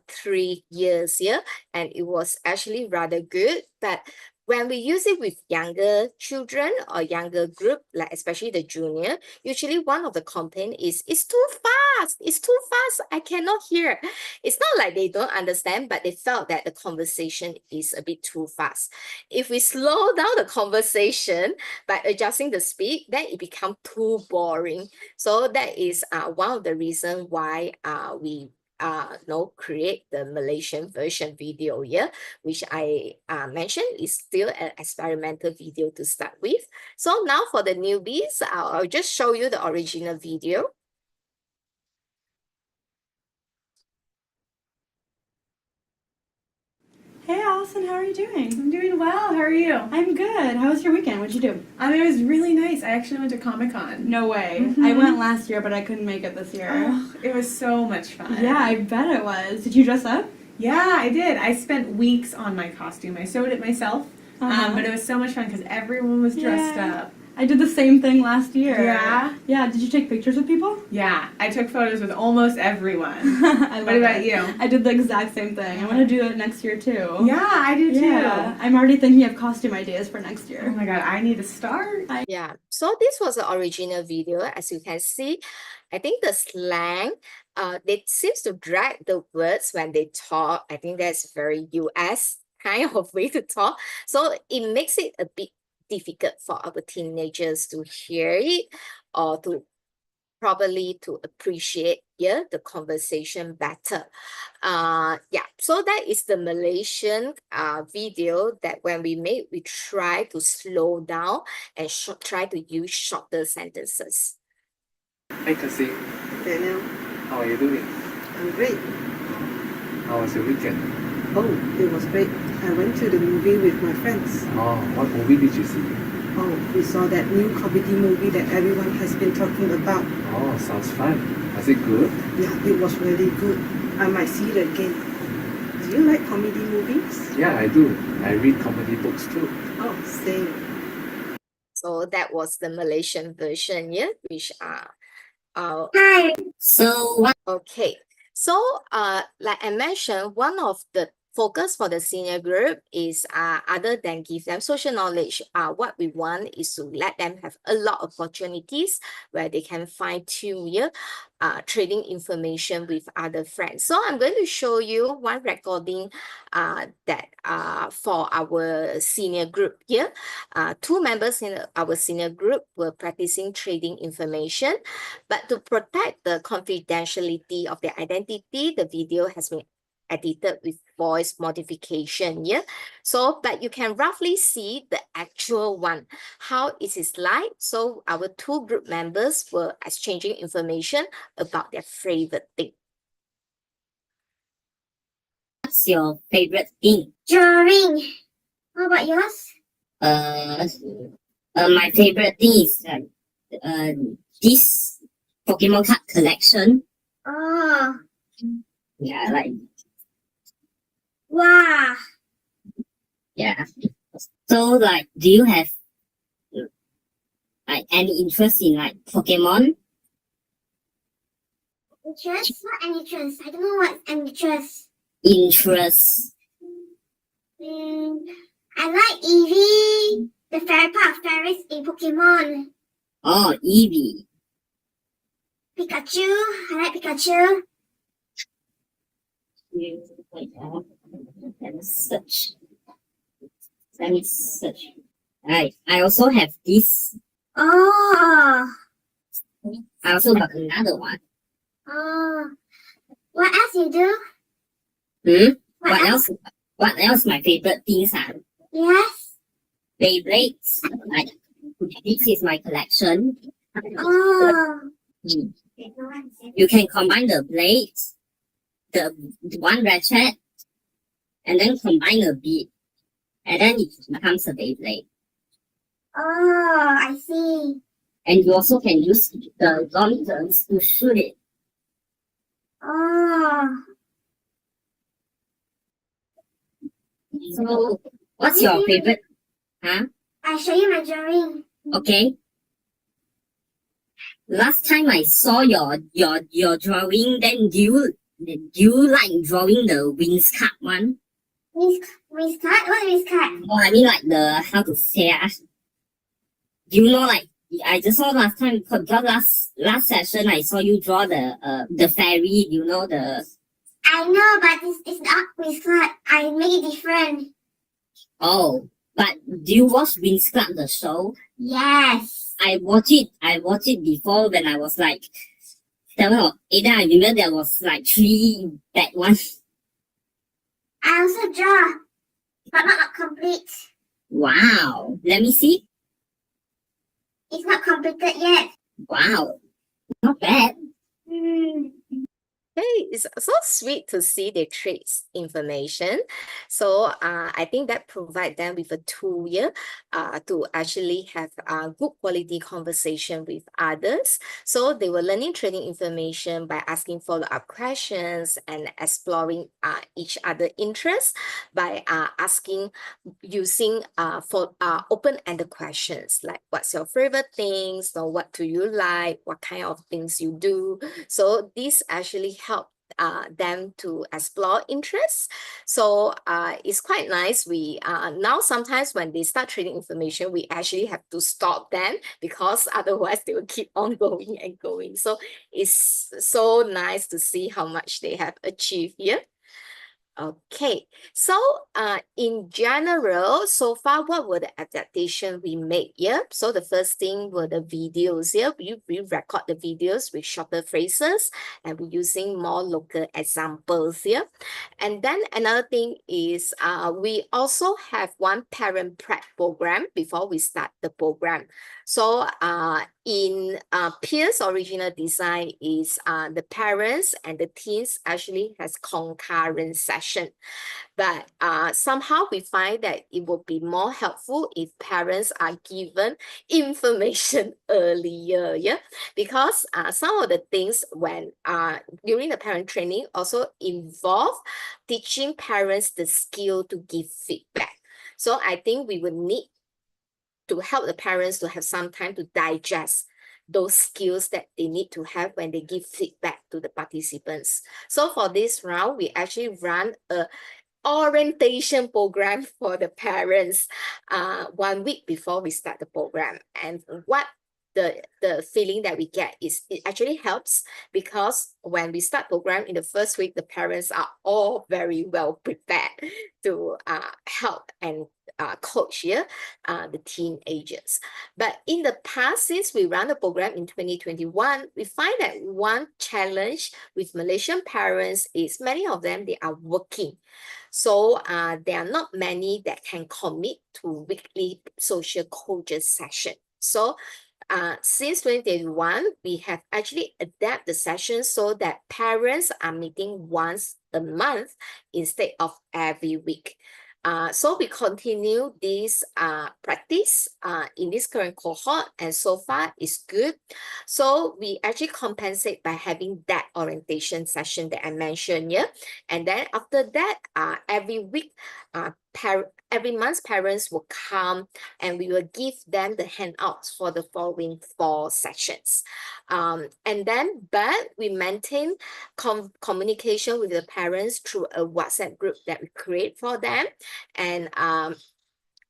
3 years here, and it was actually rather good. But when we use it with younger children or younger group, like especially the junior, usually one of the complaint is, it's too fast, I cannot hear. It's not like they don't understand, but they felt that the conversation is a bit too fast. If we slow down the conversation by adjusting the speed, then it becomes too boring. So that is one of the reasons why we create the Malaysian version video here, which I mentioned is still an experimental video to start with. So now for the newbies, I'll just show you the original video. Hey Allison, how are you doing? I'm doing well. How are you? I'm good. How was your weekend? What'd you do? It was really nice. I actually went to Comic-Con. No way. Mhm. I went last year, but I couldn't make it this year. Oh, it was so much fun. Yeah, I bet it was. Did you dress up? Yeah, I did. I spent weeks on my costume. I sewed it myself, but it was so much fun because everyone was dressed Yeah. up. I did the same thing last year. Yeah? Yeah, did you take pictures with people? Yeah, I took photos with almost everyone. I love What about it. you? I did the exact same thing. I want to do it next year too. Yeah, I do too. Yeah, I'm already thinking of costume ideas for next Oh year. my god, I need to start. Yeah, so this was the original video. As you can see, I think the slang, they seems to drag the words when they talk. I think that's very US kind of way to talk. So it makes it a bit difficult for our teenagers to hear it or to probably to appreciate the conversation better. Yeah, so that is the Malaysian video that when we made, we try to slow down and try to use shorter sentences. Hi, Cassie. Daniel, How are you doing? I'm great. How was your weekend? Oh, it was great. I went to the movie with my friends. Oh, what movie did you see? Oh, we saw that new comedy movie that everyone has been talking about. Oh, sounds fun. Was it good? Yeah, it was really good. I might see it again. Do you like comedy movies? Yeah, I do. I read comedy books too. Oh, same. So that was the Malaysian version, yeah, which Hi. So what? okay. So like I mentioned, one of the focus for the senior group is other than give them social knowledge, what we want is to let them have a lot of opportunities where they can find tune trading information with other friends. So I'm going to show you one recording that for our senior group here. Two members in our senior group were practicing trading information, but to protect the confidentiality of their identity, the video has been edited with voice modification, yeah. So, but you can roughly see the actual one, how it is like. So our two group members were exchanging information about their favorite thing. What's your favorite thing? Drawing. How about yours? My favorite thing is this Pokemon card collection. Oh, Yeah, like wow. yeah. So like, do you have like any interest in like Pokemon? Interest? What interest? I don't know what interest. Interest. I like Eevee, the fairy part of fairies in Pokemon. Oh, Eevee. Pikachu. I like Pikachu. Wait, let me search. Let me search. I also have this. Oh. I also got another one. Oh. What else you do? What else? What else? My favorite things are Yes. Beyblades. Like, this is my collection. Oh. You can combine the blades, the one ratchet, and then combine a bit, and then it becomes a Beyblade. Oh, I see. And you also can use the guns to shoot it. Oh. So, what's your favorite? Huh? I show you my drawing. Okay. Last time I saw your drawing, then do you like drawing the wings card one? Wings cut? What wings cut? Oh, I mean like the how to say do you know like I just saw last time because last session I saw you draw the fairy, you know the I know, but it's not wings cut. I make it different. oh, but do you watch Wings Club the show? Yes. I watched it before when I was like 7 or 8. Then I remember there was like 3 bad ones. I also draw, but not complete. Wow. Let me see. It's not completed yet. Wow. Not bad. Hey, it's so sweet to see they trade information. So I think that provide them with a tool here to actually have a good quality conversation with others. So they were learning trading information by asking follow-up questions and exploring each other interests by asking using for open-ended questions like what's your favorite things, or what do you like, what kind of things you do. So this actually help them to explore interests. So it's quite nice. We now sometimes when they start trading information, we actually have to stop them because otherwise they will keep on going and going. So it's so nice to see how much they have achieved here. Okay, so in general, so far, what were the adaptation we made here? So the first thing were the videos here. We record the videos with shorter phrases and we're using more local examples here. And then another thing is we also have one parent prep program before we start the program. So in Peers original design is the parents and the teens actually has concurrent session. But somehow we find that it would be more helpful if parents are given information earlier, yeah? Because some of the things when during the parent training also involve teaching parents the skill to give feedback. So I think we would need to help the parents to have some time to digest those skills that they need to have when they give feedback to the participants. So for this round, we actually run a orientation program for the parents 1 week before we start the program. And what the feeling that we get is it actually helps, because when we start program in the first week, the parents are all very well prepared to help and coach here the teenagers. But in the past, since we run the program in 2021, we find that one challenge with Malaysian parents is many of them, they are working. So there are not many that can commit to weekly social coaches session. So since 2021, we have actually adapted the session so that parents are meeting once a month instead of every week. So we continue this practice in this current cohort, and so far it's good. So we actually compensate by having that orientation session that I mentioned here. And then after that, every week, every month parents will come and we will give them the handouts for the following 4 sessions. And then, but we maintain communication with the parents through a WhatsApp group that we create for them. And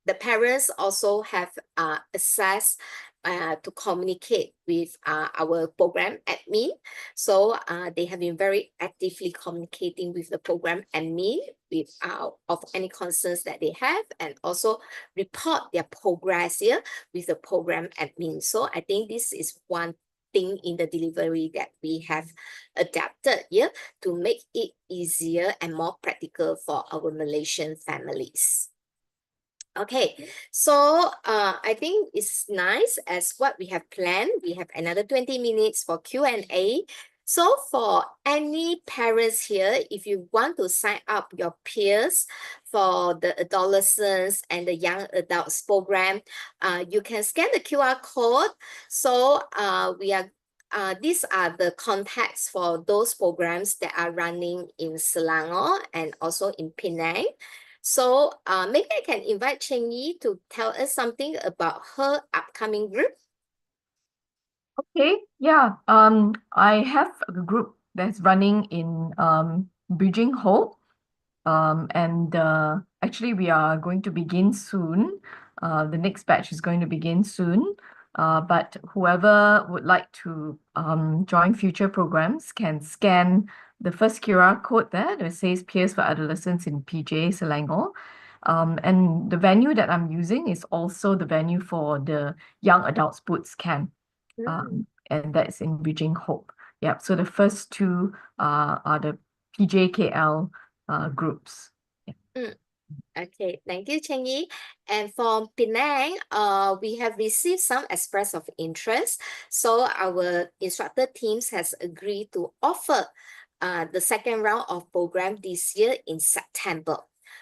the parents also have access to communicate with our program admin. So they have been very actively communicating with the program admin with of any concerns that they have, and also report their progress here with the program admin. So I think this is one thing in the delivery that we have adapted here to make it easier and more practical for our Malaysian families. Okay, so I think it's nice as what we have planned. We have another 20 minutes for Q&A. So for any parents here, if you want to sign up your peers for the adolescents and the young adults program, you can scan the QR code. So these are the contacts for those programs that are running in Selangor and also in Penang. So maybe I can invite Cheng Yi to tell us something about her upcoming group. Okay, yeah. I have a group that's running in Bridging Hope. And actually we are going to begin soon. The next batch is going to begin soon. But whoever would like to join future programs can scan the first QR code there that says Peers for Adolescents in PJ Selangor. And the venue that I'm using is also the venue for the Young Adults Boots Camp. And that's in Bridging Hope. Yeah, so the first 2 are the PJKL groups. Yeah. Okay, thank you, Cheng Yi. And from Penang, we have received some express of interest. So our instructor teams has agreed to offer the second round of program this year in September.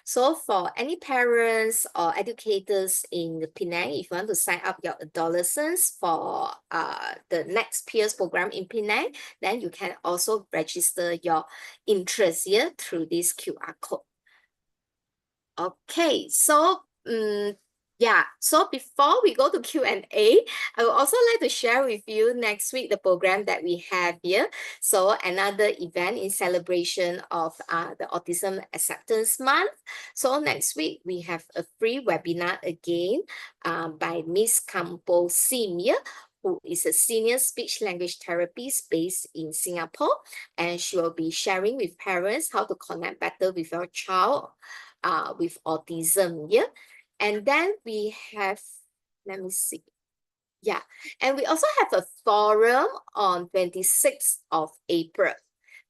So for any parents or educators in Penang, if you want to sign up your adolescents for the next peers program in Penang, then you can also register your interest here through this QR code. Okay, so yeah, so before we go to Q&A, I would also like to share with you next week the program that we have here. So another event in celebration of the Autism Acceptance Month. So next week we have a free webinar again by Miss Kampo Sim here, who is a senior speech language therapist based in Singapore, and she will be sharing with parents how to connect better with your child with autism. Yeah, and then we have, let me see. Yeah, and we also have a forum on 26th of April.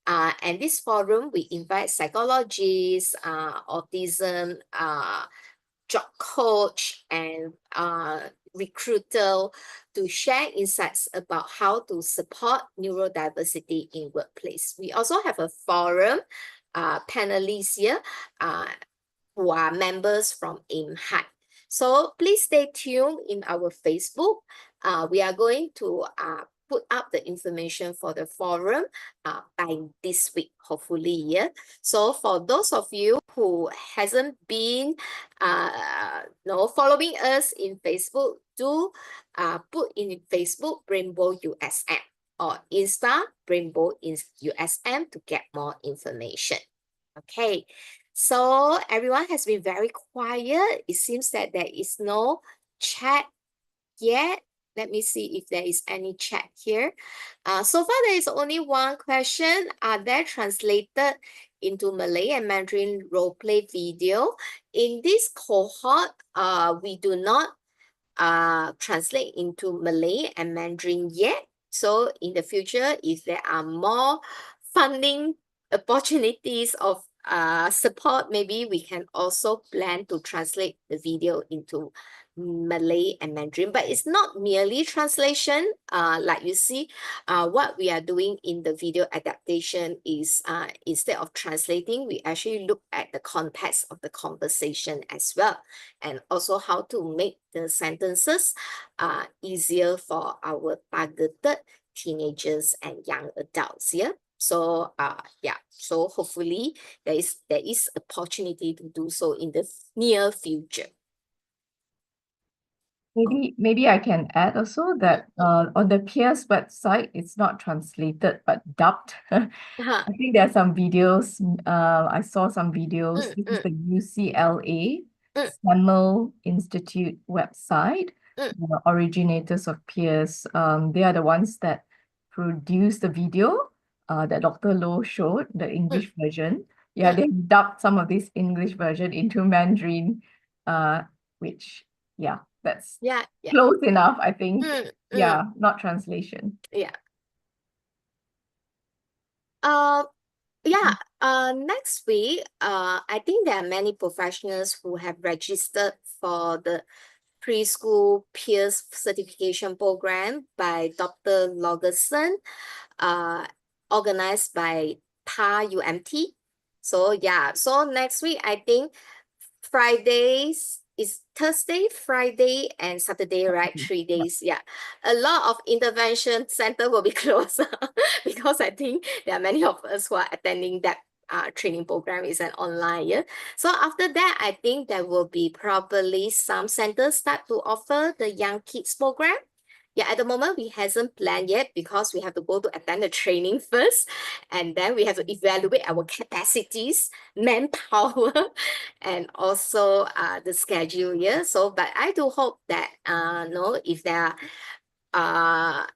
And this forum, we invite psychologists, autism, job coach, and recruiter to share insights about how to support neurodiversity in workplace. We also have a forum panelists here who are members from IMHAT. So please stay tuned in our Facebook. We are going to put up the information for the forum by this week, hopefully. Yeah. So for those of you who hasn't been following us in Facebook, do put in Facebook Rainbow USM or Insta Rainbow USM to get more information. Okay. So everyone has been very quiet. It seems that there is no chat yet. Let me see if there is any chat here. So far, there is only one question. Are there translated into Malay and Mandarin roleplay video? In this cohort, we do not translate into Malay and Mandarin yet. So in the future, if there are more funding opportunities of support, maybe we can also plan to translate the video into Malay and Mandarin, but it's not merely translation. Like you see, what we are doing in the video adaptation is instead of translating, we actually look at the context of the conversation as well, and also how to make the sentences easier for our targeted teenagers and young adults. Yeah. So yeah, so hopefully there is opportunity to do so in the near future. Maybe I can add also that on the Peers website, it's not translated but dubbed. I think there are some videos. I saw some videos. This is the UCLA Samuel Institute website. The originators of Peers. They are the ones that produced the video that Dr. Low showed, the English version. Yeah, they dubbed some of this English version into Mandarin, which that's close enough, I think. Yeah, not translation. Yeah. Next week, I think there are many professionals who have registered for the preschool peers certification program by Dr. Logerson, organized by PA UMT. So yeah, so next week, I think Fridays is Thursday, Friday, and Saturday, right? 3 days. Yeah. A lot of intervention center will be closed because I think there are many of us who are attending that training program is an online year. So after that, I think there will be probably some centers start to offer the young kids program. Yeah, at the moment, we hasn't planned yet because we have to go to attend the training first, and then we have to evaluate our capacities, manpower, and also the schedule. Yeah, so but I do hope that no, if there are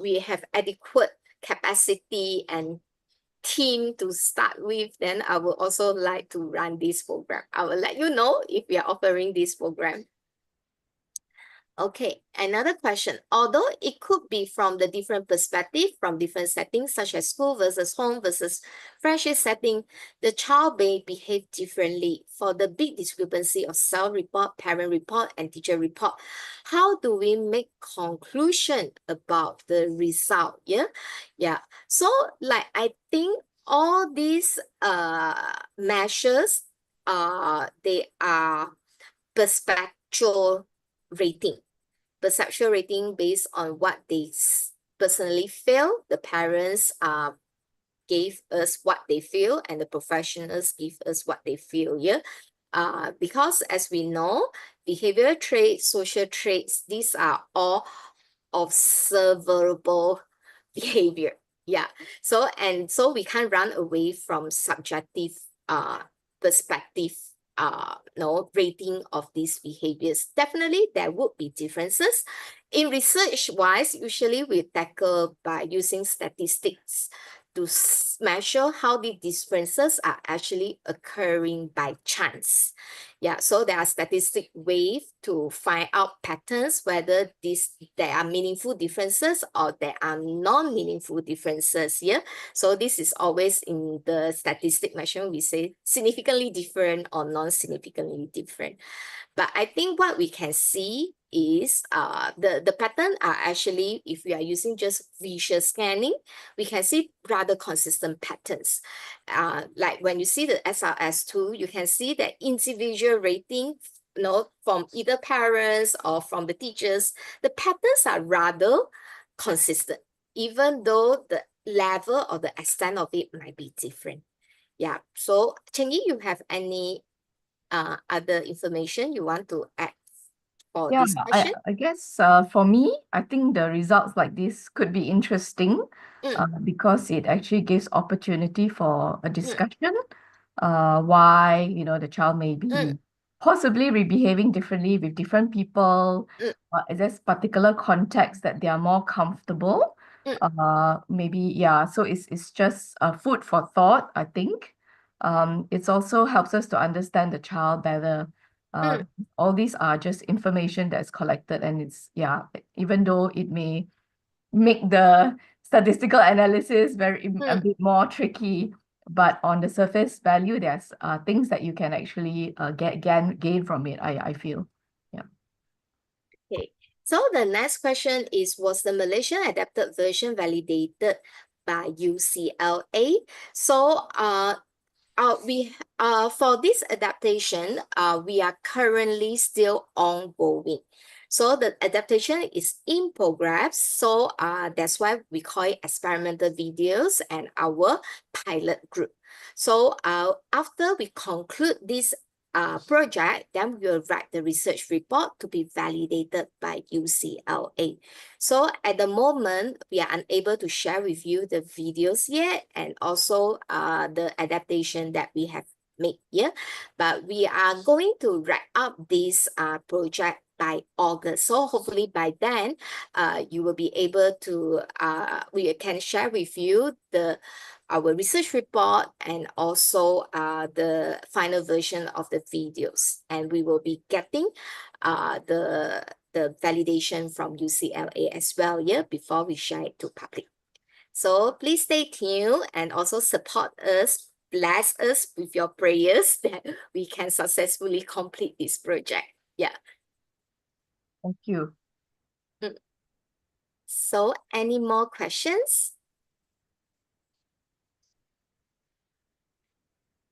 we have adequate capacity and team to start with, then I would also like to run this program. I will let you know if we are offering this program. Okay, another question. Although it could be from the different perspective, from different settings, such as school versus home versus friendship setting, the child may behave differently. For the big discrepancy of self-report, parent report, and teacher report, how do we make conclusion about the result? Yeah. So like I think all these measures they are perspectual rating. Perceptual rating based on what they personally feel. The parents gave us what they feel, and the professionals give us what they feel. Yeah. Because as we know, behavioral traits, social traits, these are all observable behavior. Yeah. So we can't run away from subjective perspective rating of these behaviors. Definitely there would be differences. In research wise, usually we tackle by using statistics to measure how the differences are actually occurring by chance. Yeah, so there are statistic ways to find out patterns, whether there are meaningful differences or there are non-meaningful differences. Yeah, so this is always in the statistic measurement, we say significantly different or non-significantly different. But I think what we can see is the pattern are actually, if we are using just visual scanning, we can see rather consistent patterns. Like when you see the SRS2, you can see that individual rating, from either parents or from the teachers, the patterns are rather consistent, even though the level or the extent of it might be different. Yeah. So Chengi, you have any other information you want to add for this question? I guess for me, I think the results like this could be interesting because it actually gives opportunity for a discussion why, the child may be Mm, possibly behaving differently with different people. mm, Is there particular context that they are more comfortable? mm, Maybe, yeah. So it's just food for thought, I think. It's also helps us to understand the child better. mm, All these are just information that's collected, and even though it may make the statistical analysis a mm. bit more tricky, but on the surface value, there's things that you can actually gain from it, I feel. Yeah. Okay. So the next question is, was the Malaysian adapted version validated by UCLA? So for this adaptation, we are currently still ongoing. So the adaptation is in progress. So that's why we call it experimental videos and our pilot group. So after we conclude this project, then we will write the research report to be validated by UCLA. So at the moment, we are unable to share with you the videos yet, and also the adaptation that we have made here. But we are going to wrap up this project by August. So hopefully by then, you will be able to, we can share with you our research report and also the final version of the videos. And we will be getting the validation from UCLA as well, before we share it to public. So please stay tuned and also support us, bless us with your prayers that we can successfully complete this project. Yeah. Thank you. So any more questions?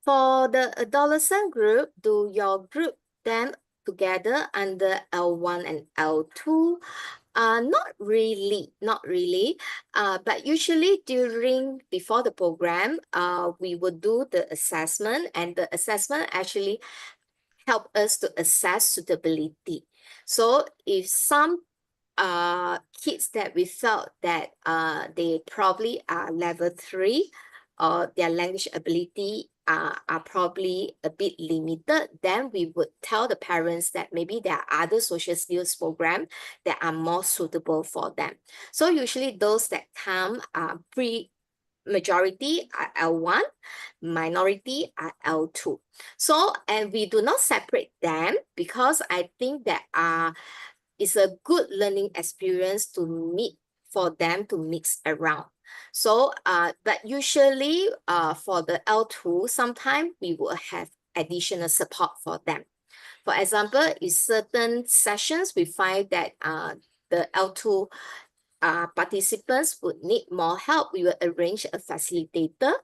For the adolescent group, do your group them together under L1 and L2? Not really. But usually before the program, we would do the assessment, and the assessment actually help us to assess suitability. So if some kids that we felt that they probably are level 3 or their language ability are probably a bit limited, then we would tell the parents that maybe there are other social skills programs that are more suitable for them. So usually those that come majority are L1, minority are L2. So, and we do not separate them because I think that it's a good learning experience for them to mix around. So, but usually for the L2, sometimes we will have additional support for them. For example, in certain sessions, we find that the L2 participants would need more help. We will arrange a facilitator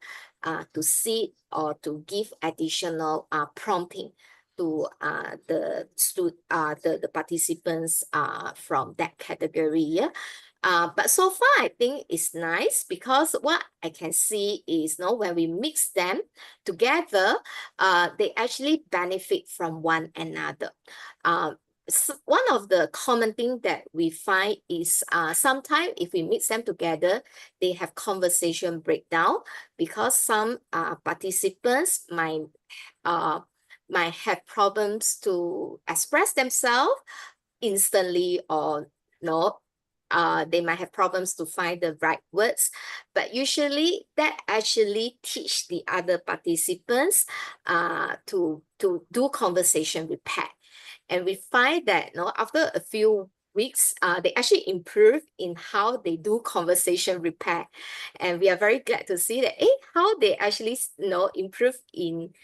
to sit or to give additional prompting to the participants from that category. Yeah. But so far, I think it's nice because what I can see is, when we mix them together, they actually benefit from one another. So one of the common things that we find is sometimes if we mix them together, they have conversation breakdown because some participants might have problems to express themselves instantly, or they might have problems to find the right words. But usually that actually teach the other participants to do conversation repair. And we find that after a few weeks, they actually improve in how they do conversation repair. And we are very glad to see that how they actually improve in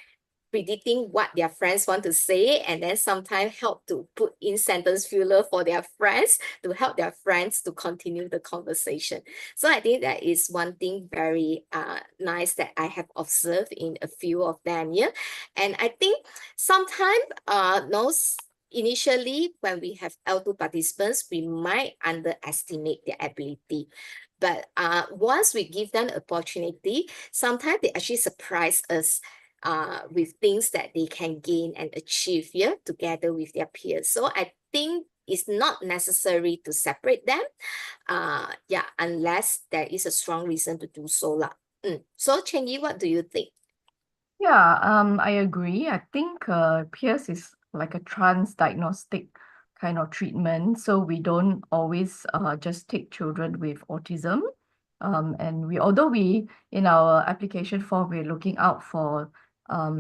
predicting what their friends want to say, and then sometimes help to put in sentence filler for their friends to help their friends to continue the conversation. So I think that is one thing very nice that I have observed in a few of them. Yeah. And I think sometimes initially when we have L2 participants, we might underestimate their ability. But once we give them the opportunity, sometimes they actually surprise us with things that they can gain and achieve together with their peers. So I think it's not necessary to separate them, unless there is a strong reason to do so. So Cheng Yi, what do you think? Yeah, I agree. I think peers is like a trans-diagnostic kind of treatment. So we don't always just take children with autism. And although we, in our application form, we're looking out for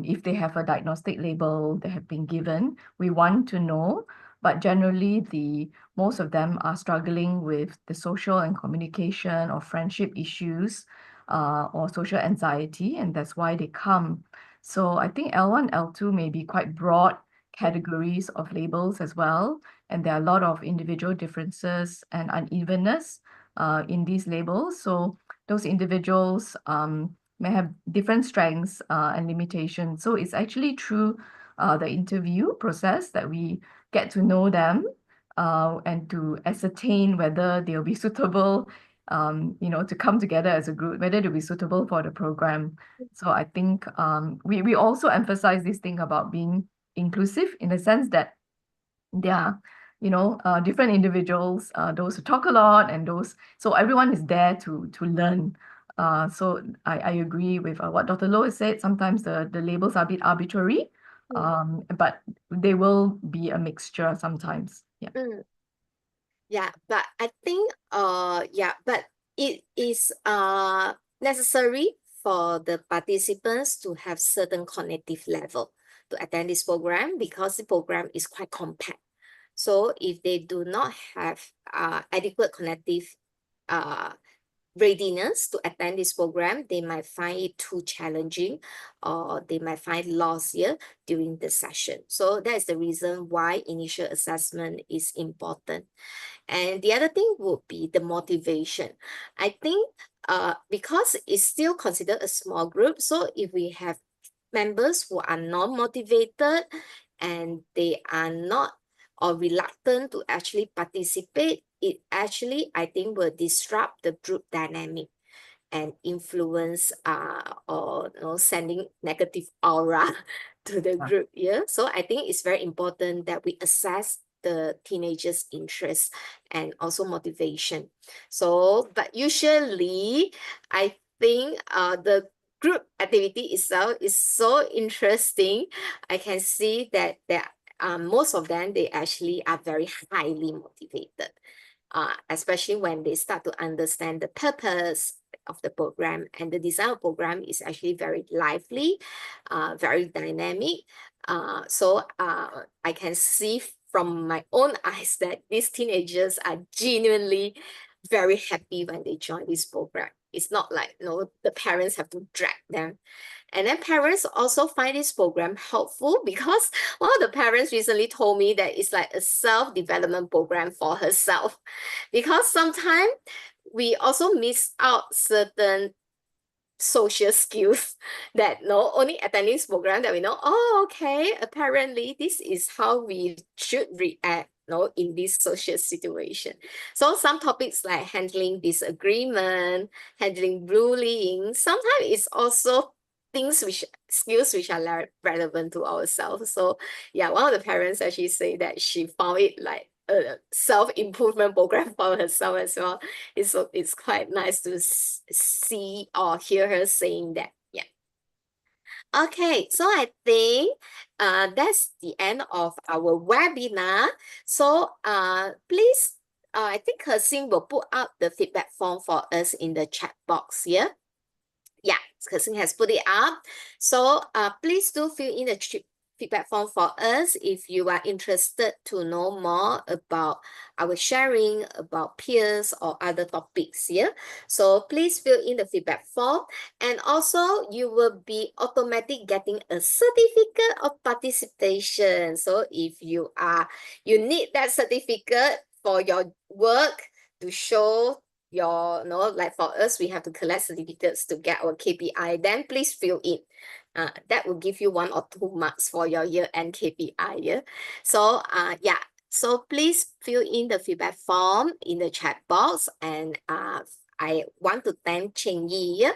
if they have a diagnostic label they have been given, we want to know. But generally, most of them are struggling with the social and communication or friendship issues, or social anxiety, and that's why they come. So I think L1, L2 may be quite broad categories of labels as well, and there are a lot of individual differences and unevenness in these labels. So those individuals may have different strengths and limitations. So it's actually through the interview process that we get to know them and to ascertain whether they'll be suitable, to come together as a group, whether they'll be suitable for the program. So I think we also emphasize this thing about being inclusive in the sense that there are, different individuals, those who talk a lot and those, so everyone is there to learn. So I agree with what Dr. Low has said. Sometimes the labels are a bit arbitrary, but they will be a mixture sometimes. Yeah. Yeah, but I think but it is necessary for the participants to have certain cognitive level to attend this program because the program is quite compact. So if they do not have adequate cognitive readiness to attend this program, they might find it too challenging or they might find loss here during the session. So that is the reason why initial assessment is important. And the other thing would be the motivation. I think because it's still considered a small group, so if we have members who are not motivated and they are not or reluctant to actually participate, it actually, I think, will disrupt the group dynamic and influence or sending negative aura to the group. Yeah. So I think it's very important that we assess the teenagers' interest and also motivation. So, but usually I think the group activity itself is so interesting. I can see that there most of them, they actually are very highly motivated, especially when they start to understand the purpose of the program, and the design of program is actually very lively, very dynamic. So I can see from my own eyes that these teenagers are genuinely very happy when they join this program. It's not like the parents have to drag them. And then parents also find this program helpful because one of the parents recently told me that it's like a self-development program for herself. Because sometimes we also miss out certain social skills that only attending this program that we know, okay, apparently this is how we should react in this social situation. So some topics like handling disagreement, handling bullying, sometimes it's also skills which are relevant to ourselves. So yeah, one of the parents actually say that she found it like a self-improvement program for herself as well. It's quite nice to see or hear her saying that. Yeah. Okay, so I think that's the end of our webinar. So please, I think Kersing will put out the feedback form for us in the chat box here. Yeah, Kersing has put it up. So please do fill in the feedback form for us if you are interested to know more about our sharing about peers or other topics here. So please fill in the feedback form, and also you will be automatically getting a certificate of participation. So if you need that certificate for your work to show your, like for us, we have to collect certificates to get our KPI, then please fill in. That will give you 1 or 2 marks for your year-end KPI. Yeah? So yeah, so please fill in the feedback form in the chat box, and I want to thank Cheng Yi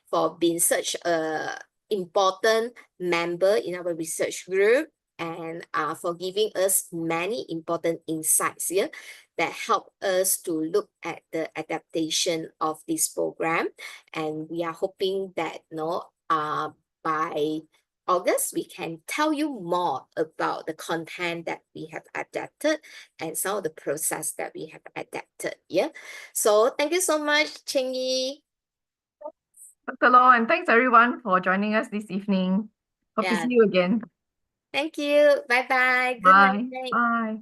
for being such a important member in our research group, and for giving us many important insights here that help us to look at the adaptation of this program. And we are hoping that by August, we can tell you more about the content that we have adapted and some of the process that we have adapted. Yeah. So thank you so much, Cheng Yi. Dr. Law, and thanks everyone for joining us this evening. Hope to Yeah. see you again. Thank you. Bye-bye. Good Bye. night. Bye.